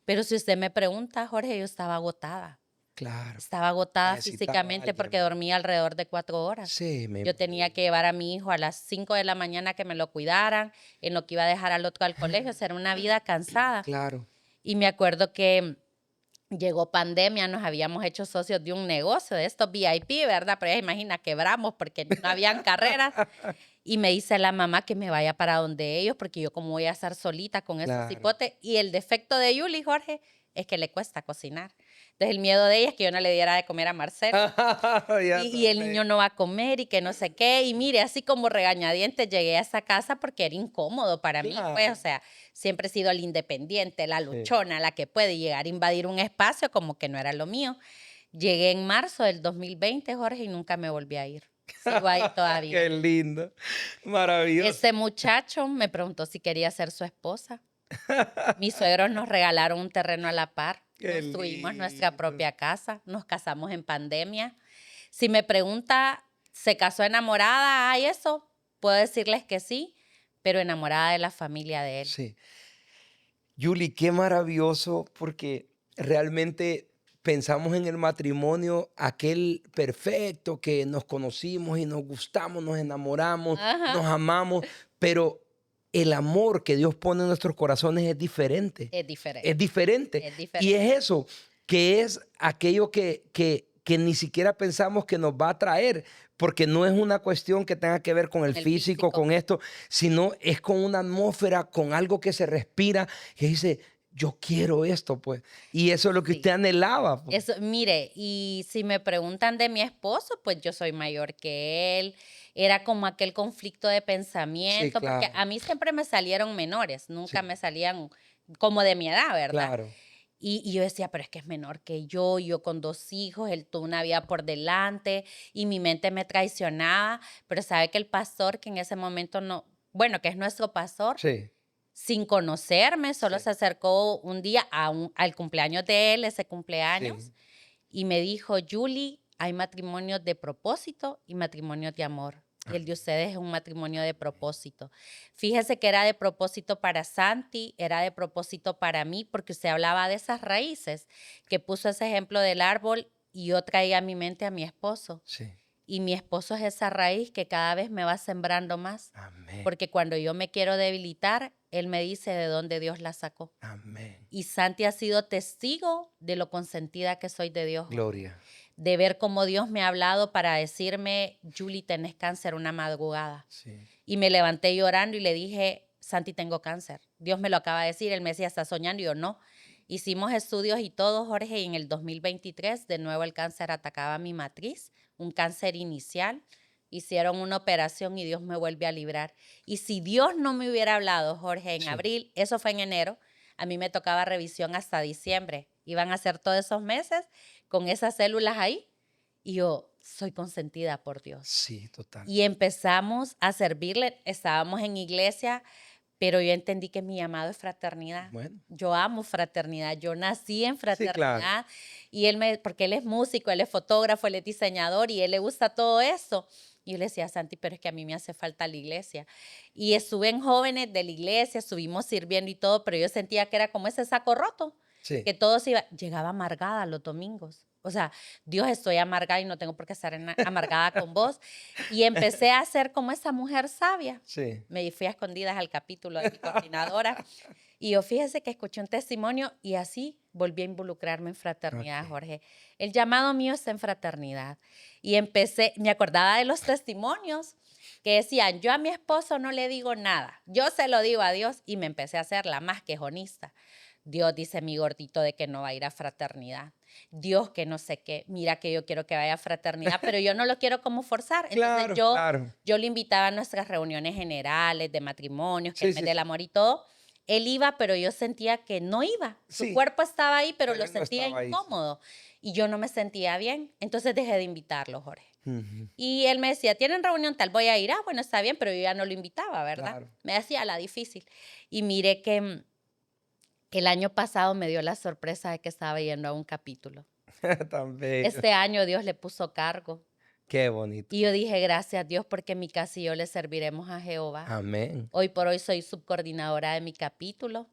pero si usted me pregunta, Jorge, yo estaba agotada. Claro. Estaba agotada físicamente porque dormía alrededor de 4 horas. Yo tenía que llevar a mi hijo a las 5 de la mañana que me lo cuidaran, en lo que iba a dejar al otro al colegio. Era una vida cansada. Claro. Y me acuerdo que llegó pandemia, nos habíamos hecho socios de un negocio de estos VIP, ¿verdad? Pero ya imagina, quebramos porque no habían carreras. Y me dice la mamá que me vaya para donde ellos, porque yo como voy a estar solita con esos cipotes. Y el defecto de Yuli, Jorge, es que le cuesta cocinar. Entonces el miedo de ella es que yo no le diera de comer a Marcelo. Ya Y el niño no va a comer y que no sé qué. Y mire, así como regañadientes llegué a esa casa porque era incómodo para mí, pues, Claro. o sea, siempre he sido la independiente, la Sí. luchona, la que puede llegar a invadir un espacio como que no era lo mío. Llegué en marzo del 2020, Jorge, y nunca me volví a ir. Sigo ahí todavía. Qué lindo. Maravilloso. Ese muchacho me preguntó si quería ser su esposa. Mis suegros nos regalaron un terreno a la par. Qué Construimos nuestra lindo. propia casa. Nos casamos en pandemia. Si me pregunta, ¿se casó enamorada? ¿Hay eso? Puedo decirles que sí, pero enamorada de la familia de él. Sí. Yuli, qué maravilloso porque realmente pensamos en el matrimonio, aquel perfecto que nos conocimos y nos gustamos, nos enamoramos, Ajá. nos amamos, pero el amor que Dios pone en nuestros corazones es diferente. Es diferente. Es diferente. Es Y diferente. es eso, que es aquello que ni siquiera pensamos que nos va a traer, porque no es una cuestión que tenga que ver con el físico, con esto, sino es con una atmósfera, con algo que se respira, que dice, yo quiero esto, pues. Y eso es lo que Sí. usted anhelaba. Pues. Eso, mire, y si me preguntan de mi esposo, pues yo soy mayor que él. Era como aquel conflicto de Sí, pensamiento, porque claro, a mí siempre me salieron menores, nunca sí, me salían como de mi edad, ¿verdad? claro. Y yo decía, pero es que es menor que yo con 2 hijos, él tuvo una vida por delante y mi mente me traicionaba, pero sabe que el pastor, que en ese momento no, bueno, que es nuestro pastor, Sí, sin conocerme, solo sí, se acercó un día al cumpleaños de él, ese cumpleaños, sí. y me dijo, Julie, hay matrimonios de propósito y matrimonios de amor. Y el de ustedes es un matrimonio de propósito. Fíjese que era de propósito para Santi, era de propósito para mí, porque usted hablaba de esas raíces, que puso ese ejemplo del árbol y yo traía a mi mente a mi esposo. Sí. Y mi esposo es esa raíz que cada vez me va sembrando más. Amén. Porque cuando yo me quiero debilitar, él me dice de dónde Dios la sacó. Amén. Y Santi ha sido testigo de lo consentida que soy de Dios. Gloria. De ver cómo Dios me ha hablado para decirme, Julie, tenés cáncer una madrugada. Sí. Y me levanté llorando y le dije, Santi, tengo cáncer. Dios me lo acaba de decir. Él me decía, ¿estás soñando? Y yo, no. Hicimos estudios y todo, Jorge, y en el 2023 de nuevo el cáncer atacaba mi matriz, un cáncer inicial. Hicieron una operación y Dios me vuelve a librar. Y si Dios no me hubiera hablado, Jorge, en Sí. abril, eso fue en enero, a mí me tocaba revisión hasta diciembre. Iban a ser todos esos meses con esas células ahí. Y yo soy consentida por Dios. Sí, total. Y empezamos a servirle. Estábamos en iglesia, pero yo entendí que mi llamado es fraternidad. Bueno. Yo amo fraternidad. Yo nací en Sí, fraternidad. claro. Y porque él es músico, él es fotógrafo, él es diseñador y él le gusta todo eso. Y yo le decía, Santi, pero es que a mí me hace falta la iglesia. Y estuve en jóvenes de la iglesia, estuvimos sirviendo y todo, pero yo sentía que era como ese saco roto, Sí. que todo se iba. Llegaba amargada los domingos. O sea, Dios, estoy amargada y no tengo por qué estar amargada con vos. Y empecé a ser como esa mujer sabia. Sí. Me fui a escondidas al capítulo de mi coordinadora. Y yo fíjese que escuché un testimonio y así volví a involucrarme en fraternidad, Ok. Jorge. El llamado mío está en fraternidad. Y empecé, me acordaba de los testimonios que decían, yo a mi esposo no le digo nada, yo se lo digo a Dios y me empecé a hacer la más quejonista. Dios dice mi gordito de que no va a ir a fraternidad. Dios que no sé qué, mira que yo quiero que vaya a fraternidad, pero yo no lo quiero como forzar. Entonces Claro, claro. yo lo invitaba a nuestras reuniones generales de matrimonios, que Sí, el mes sí, del sí. amor y todo. Él iba, pero yo sentía que no iba. Su Sí, cuerpo estaba ahí, pero pero lo él no sentía estaba ahí, sí. incómodo. Y yo no me sentía bien. Entonces dejé de invitarlo, Jorge. Ujú. Y él me decía, ¿tienen reunión tal? Voy a ir. Ah, bueno, está bien, pero yo ya no lo invitaba, ¿verdad? Claro. Me hacía la difícil. Y mire que el año pasado me dio la sorpresa de que estaba yendo a un capítulo. Tan bello. Este año Dios le puso cargo. Qué bonito. Y yo dije, gracias Dios, porque en mi casa y yo le serviremos a Jehová. Amén. Hoy por hoy soy subcoordinadora de mi capítulo.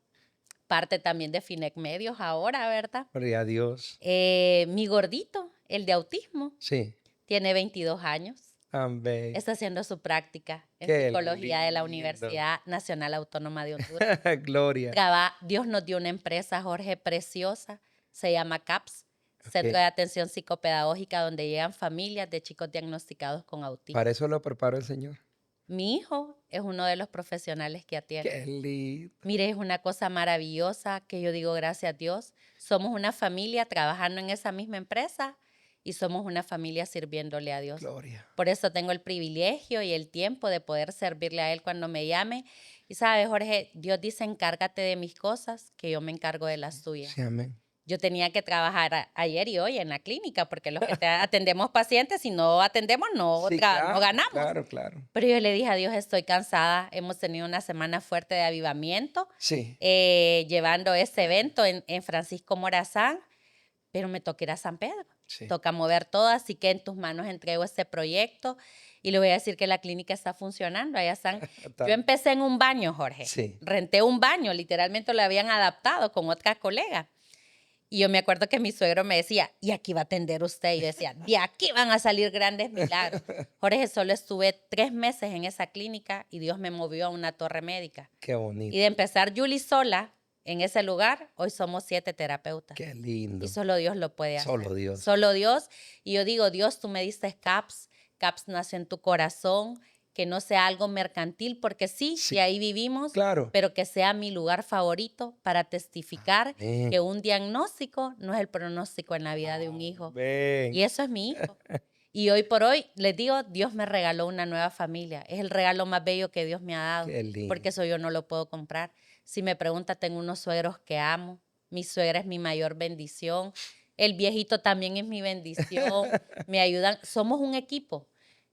Parte también de Finec Medios ahora, ¿verdad? Gloria a Dios. Mi gordito, el de autismo, Sí. tiene 22 años. Tan bello. Está haciendo su práctica en Qué psicología de la lindo. Universidad Nacional Autónoma de Honduras. Gloria. Dios nos dio una empresa, Jorge, preciosa. Se llama CAPS, Centro Ok. de Atención Psicopedagógica, donde llegan familias de chicos diagnosticados con autismo. Para eso lo preparó el Señor. Mi hijo es uno de los profesionales que atiende. Qué lindo. Mire, es una cosa maravillosa que yo digo gracias a Dios. somos una familia trabajando en esa misma empresa y somos una familia sirviéndole a Dios. Gloria. Por eso tengo el privilegio y el tiempo de poder servirle a Él cuando me llame. Y sabes, Jorge, Dios dice, encárgate de mis cosas, que yo me encargo de las tuyas. Sí, amén. Yo tenía que trabajar ayer y hoy en la clínica, porque los que atendemos pacientes, si no atendemos, no, Sí, no ganamos. Claro. Pero yo le dije a Dios, estoy cansada. Hemos tenido una semana fuerte de avivamiento, Sí. llevando este evento en Francisco Morazán, pero me toca ir a San Pedro. Sí. Toca mover todo, así que en tus manos entrego este proyecto y le voy a decir que la clínica está funcionando. Allá están. Yo empecé en un baño, Jorge. Sí. Renté un baño, literalmente lo habían adaptado con otra colega. Y yo me acuerdo que mi suegro me decía, y aquí va a atender usted. Y yo decía, de aquí van a salir grandes milagros. Jorge, solo estuve 3 meses en esa clínica y Dios me movió a una torre médica. Qué bonito. Y de empezar Julie sola en ese lugar, hoy somos 7 terapeutas. Qué lindo. Y solo Dios lo puede hacer. Solo Dios. Solo Dios. Y yo digo, Dios, tú me diste CAPS. CAPS nació en tu corazón. Que no sea algo mercantil, porque sí, y ahí vivimos, claro, pero que sea mi lugar favorito para testificar que un diagnóstico no es el pronóstico en la vida de un hijo. Y eso es mi hijo. Y hoy por hoy, les digo, Dios me regaló una nueva familia. Es el regalo más bello que Dios me ha dado, porque eso yo no lo puedo comprar. Si me pregunta, tengo unos suegros que amo. Mi suegra es mi mayor bendición. El viejito también es mi bendición. Me ayudan. Somos un equipo.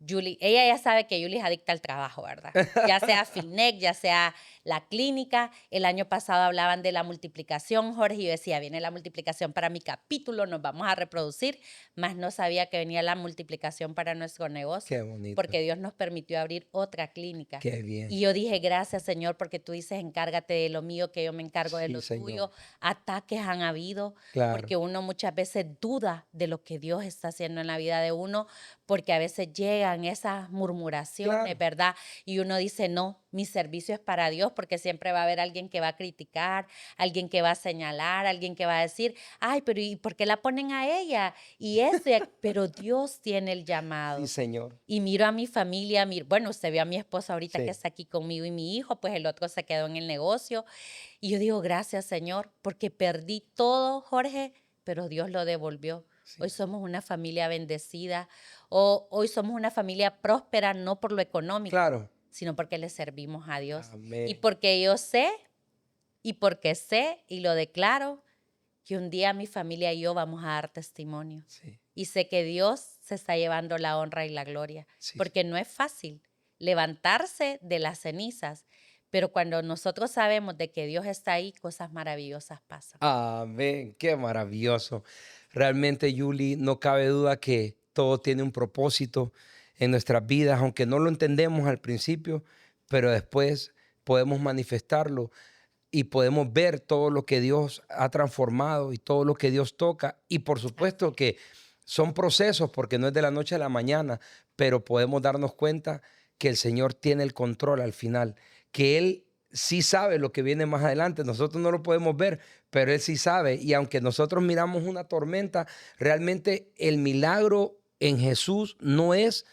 Julie, ella ya sabe que Julie es adicta al trabajo, ¿verdad? Ya sea Filnec, ya sea la clínica. El año pasado hablaban de la multiplicación, Jorge, y yo decía, viene la multiplicación para mi capítulo, nos vamos a reproducir, mas no sabía que venía la multiplicación para nuestro negocio. Qué bonito. Porque Dios nos permitió abrir otra clínica. Qué bien. Y yo dije, gracias, Señor, porque tú dices, encárgate de lo mío, que yo me encargo de lo tuyo. Ataques han habido, porque uno muchas veces duda de lo que Dios está haciendo en la vida de uno, porque a veces llegan esas murmuraciones, ¿verdad? Y uno dice, no, mi servicio es para Dios, porque siempre va a haber alguien que va a criticar, alguien que va a señalar, alguien que va a decir, ay, pero ¿y por qué la ponen a ella? Y pero Dios tiene el llamado. Sí, Señor. Y miro a mi familia, bueno, usted vio a mi esposa ahorita que está aquí conmigo y mi hijo, pues el otro se quedó en el negocio. Y yo digo, gracias, Señor, porque perdí todo, Jorge, pero Dios lo devolvió. Sí. Hoy somos una familia bendecida. Hoy somos una familia próspera, no por lo económico, sino porque le servimos a Dios. Amén. Y porque yo sé, y porque sé, y lo declaro, que un día mi familia y yo vamos a dar testimonio. Sí. Y sé que Dios se está llevando la honra y la gloria. Sí. Porque no es fácil levantarse de las cenizas, pero cuando nosotros sabemos de que Dios está ahí, cosas maravillosas pasan. Amén, qué maravilloso. Realmente, Julie, no cabe duda que todo tiene un propósito en nuestras vidas, aunque no lo entendemos al principio, pero después podemos manifestarlo y podemos ver todo lo que Dios ha transformado y todo lo que Dios toca. Y por supuesto que son procesos, porque no es de la noche a la mañana, pero podemos darnos cuenta que el Señor tiene el control al final, que Él sí sabe lo que viene más adelante. Nosotros no lo podemos ver, pero Él sí sabe. Y aunque nosotros miramos una tormenta, realmente el milagro en Jesús no es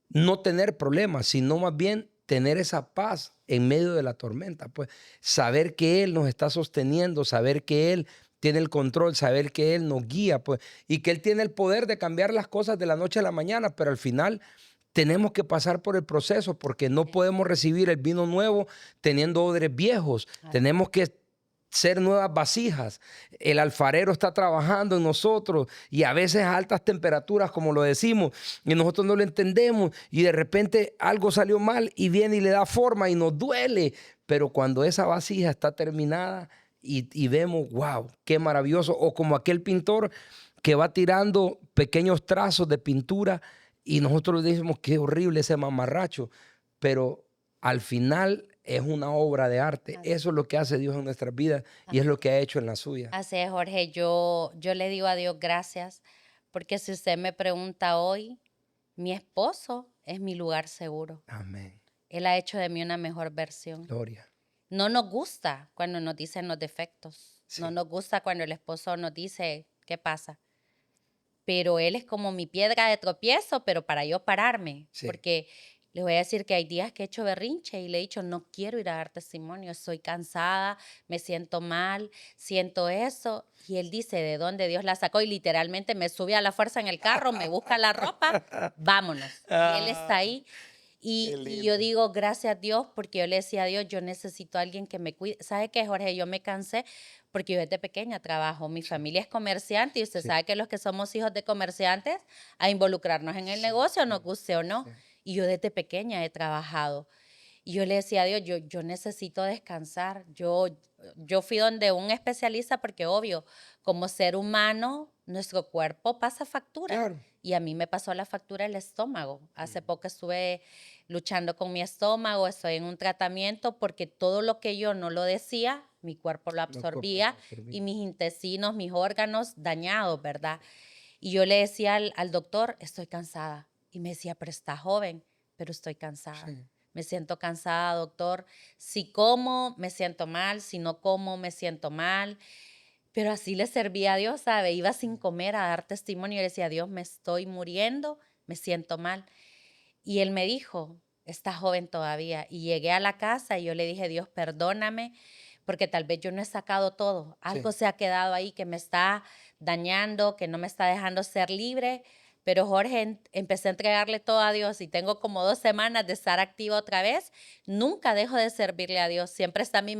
no tener problemas, sino más bien tener esa paz en medio de la tormenta. Pues saber que Él nos está sosteniendo, saber que Él tiene el control, saber que Él nos guía, pues, y que Él tiene el poder de cambiar las cosas de la noche a la mañana, pero al final tenemos que pasar por el proceso porque no podemos recibir el vino nuevo teniendo odres viejos. Tenemos que ser nuevas vasijas. El alfarero está trabajando en nosotros y a veces a altas temperaturas, como lo decimos, y nosotros no lo entendemos y de repente algo salió mal y viene y le da forma y nos duele. Pero cuando esa vasija está terminada y vemos, wow, qué maravilloso. O como aquel pintor que va tirando pequeños trazos de pintura y nosotros le decimos, qué horrible ese mamarracho, pero al final es una obra de arte. Eso es lo que hace Dios en nuestras vidas y es lo que ha hecho en la suya. Así es, Jorge. Yo le digo a Dios gracias, porque si usted me pregunta hoy, mi esposo es mi lugar seguro. Amén. Él ha hecho de mí una mejor versión. Gloria. No nos gusta cuando nos dicen los defectos. Sí. No nos gusta cuando el esposo nos dice, ¿qué pasa? Pero él es como mi piedra de tropiezo, pero para yo pararme. Sí. Porque Les voy a decir que hay días que he hecho berrinche y le he dicho, no quiero ir a dar testimonio, estoy cansada, me siento mal, siento eso. Y él dice, ¿de dónde Dios la sacó? Y literalmente me sube a la fuerza en el carro, me busca la ropa, vámonos. Y él está ahí. Y yo digo, gracias a Dios, porque yo le decía a Dios, yo necesito a alguien que me cuide. ¿Sabe qué, Jorge? Yo me cansé porque yo desde pequeña trabajo. Mi familia es comerciante y usted sabe que los que somos hijos de comerciantes, a involucrarnos en el negocio, nos guste o no. Y yo desde pequeña he trabajado. Y yo le decía a Dios, yo necesito descansar. Yo fui donde un especialista porque, obvio, como ser humano, nuestro cuerpo pasa factura. Claro. Y a mí me pasó la factura el estómago. Hace poco estuve luchando con mi estómago, estoy en un tratamiento porque todo lo que yo no lo decía, mi cuerpo lo absorbía y mis intestinos, mis órganos dañados, ¿verdad? Y yo le decía al doctor, estoy cansada. Y me decía, pero está joven, pero estoy cansada. Sí. Me siento cansada, doctor. Si como, me siento mal. Si no como, me siento mal. Pero así le servía a Dios, ¿sabe? Iba sin comer a dar testimonio y le decía, Dios, me estoy muriendo, me siento mal. Y él me dijo, está joven todavía. Y llegué a la casa y yo le dije, Dios, perdóname, porque tal vez yo no he sacado todo. Algo se ha quedado ahí que me está dañando, que no me está dejando ser libre. Pero Jorge, empecé a entregarle todo a Dios y tengo como 2 semanas de estar activa otra vez. Nunca dejo de servirle a Dios. Siempre está mi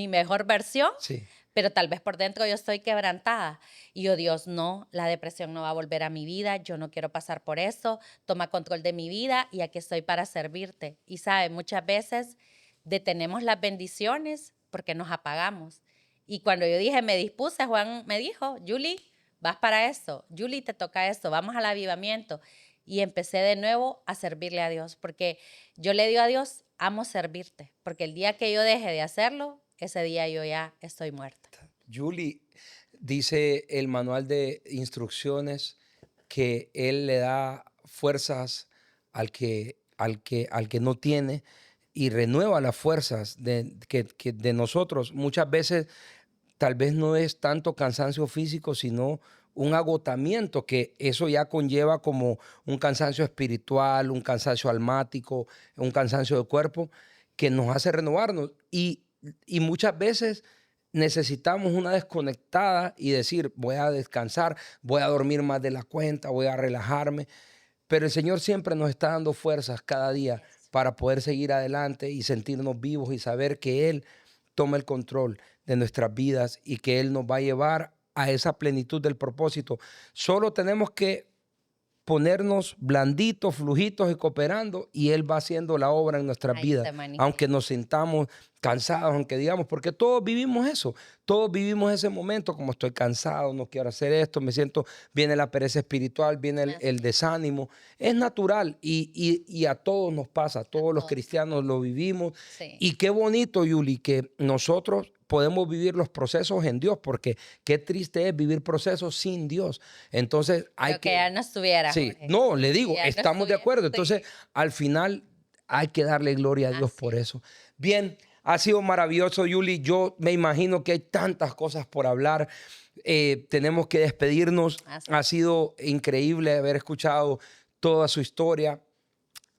mejor versión, Sí. pero tal vez por dentro yo estoy quebrantada. Y yo, Dios, no, la depresión no va a volver a mi vida, yo no quiero pasar por eso, toma control de mi vida y aquí estoy para servirte. Y sabe, muchas veces detenemos las bendiciones porque nos apagamos. Y cuando yo dije, me dispuse, Juan me dijo, Julie, vas para eso, Julie, te toca esto, vamos al avivamiento. Y empecé de nuevo a servirle a Dios, porque yo le digo a Dios, amo servirte, porque el día que yo deje de hacerlo, ese día yo ya estoy muerta. Julie, dice el manual de instrucciones que él le da fuerzas al que no tiene y renueva las fuerzas de nosotros. Muchas veces tal vez no es tanto cansancio físico, sino un agotamiento, que eso ya conlleva como un cansancio espiritual, un cansancio almático, un cansancio de cuerpo, que nos hace renovarnos. Y muchas veces necesitamos una desconectada y decir, voy a descansar, voy a dormir más de la cuenta, voy a relajarme. Pero el Señor siempre nos está dando fuerzas cada día para poder seguir adelante y sentirnos vivos y saber que Él toma el control de nuestras vidas y que Él nos va a llevar a esa plenitud del propósito. Solo tenemos que ponernos blanditos, flujitos y cooperando, y Él va haciendo la obra en nuestras Ahí vidas, se manifiesta. aunque nos sintamos cansados, aunque digamos, porque todos vivimos eso, todos vivimos ese momento, como estoy cansado, no quiero hacer esto, me siento, viene la pereza espiritual, viene el desánimo, es natural y a todos nos pasa, a todos los todos. cristianos lo vivimos. Sí. Y qué bonito, Yuli, que nosotros podemos vivir los procesos en Dios, porque qué triste es vivir procesos sin Dios. Entonces hay Creo que ya no estuviera, Sí, Jorge. no, le digo, Ya no estamos de estuviera, acuerdo. sí. Entonces, al final hay que darle gloria a Dios Así por es. eso. Bien, ha sido maravilloso, Yuli. Yo me imagino que hay tantas cosas por hablar. Tenemos que despedirnos. Así Ha sido increíble haber escuchado toda su historia,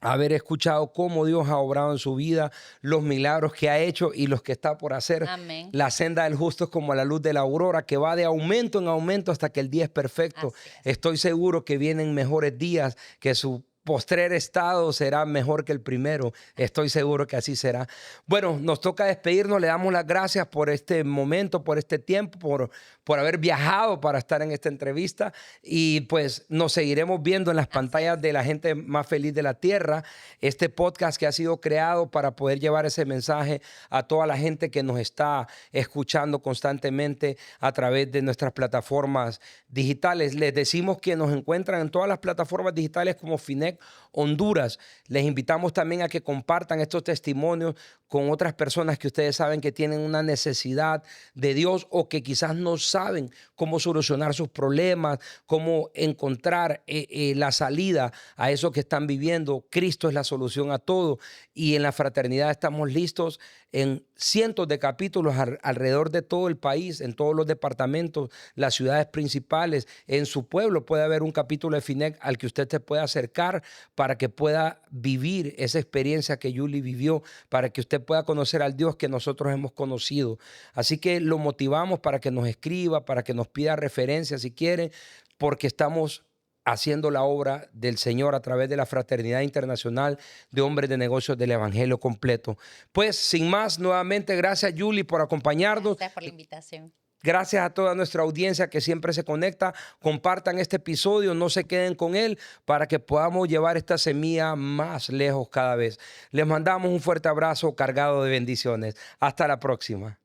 haber escuchado cómo Dios ha obrado en su vida, los milagros que ha hecho y los que está por hacer. Amén. La senda del justo es como la luz de la aurora, que va de aumento en aumento hasta que el día es perfecto. Así es. Estoy seguro que vienen mejores días, que su postrer estado será mejor que el primero. Estoy seguro que así será. Bueno, nos toca despedirnos. Le damos las gracias por este momento, por este tiempo, por haber viajado para estar en esta entrevista. Y pues nos seguiremos viendo en las pantallas de la gente más feliz de la tierra. Este podcast que ha sido creado para poder llevar ese mensaje a toda la gente que nos está escuchando constantemente a través de nuestras plataformas digitales. Les decimos que nos encuentran en todas las plataformas digitales como Finec Honduras. Les invitamos también a que compartan estos testimonios con otras personas que ustedes saben que tienen una necesidad de Dios o que quizás no saben cómo solucionar sus problemas, cómo encontrar la salida a eso que están viviendo. Cristo es la solución a todo, y en la fraternidad estamos listos en cientos de capítulos alrededor de todo el país, en todos los departamentos, las ciudades principales. En su pueblo puede haber un capítulo de Finec al que usted se pueda acercar para que pueda vivir esa experiencia que Julie vivió, para que usted pueda conocer al Dios que nosotros hemos conocido. Así que lo motivamos para que nos escriba, para que nos pida referencias si quiere, porque estamos haciendo la obra del Señor a través de la Fraternidad Internacional de Hombres de Negocios del Evangelio Completo. Pues, sin más, nuevamente, gracias, Julie, por acompañarnos. Gracias por la invitación. Gracias a toda nuestra audiencia que siempre se conecta. Compartan este episodio, no se queden con él, para que podamos llevar esta semilla más lejos cada vez. Les mandamos un fuerte abrazo cargado de bendiciones. Hasta la próxima.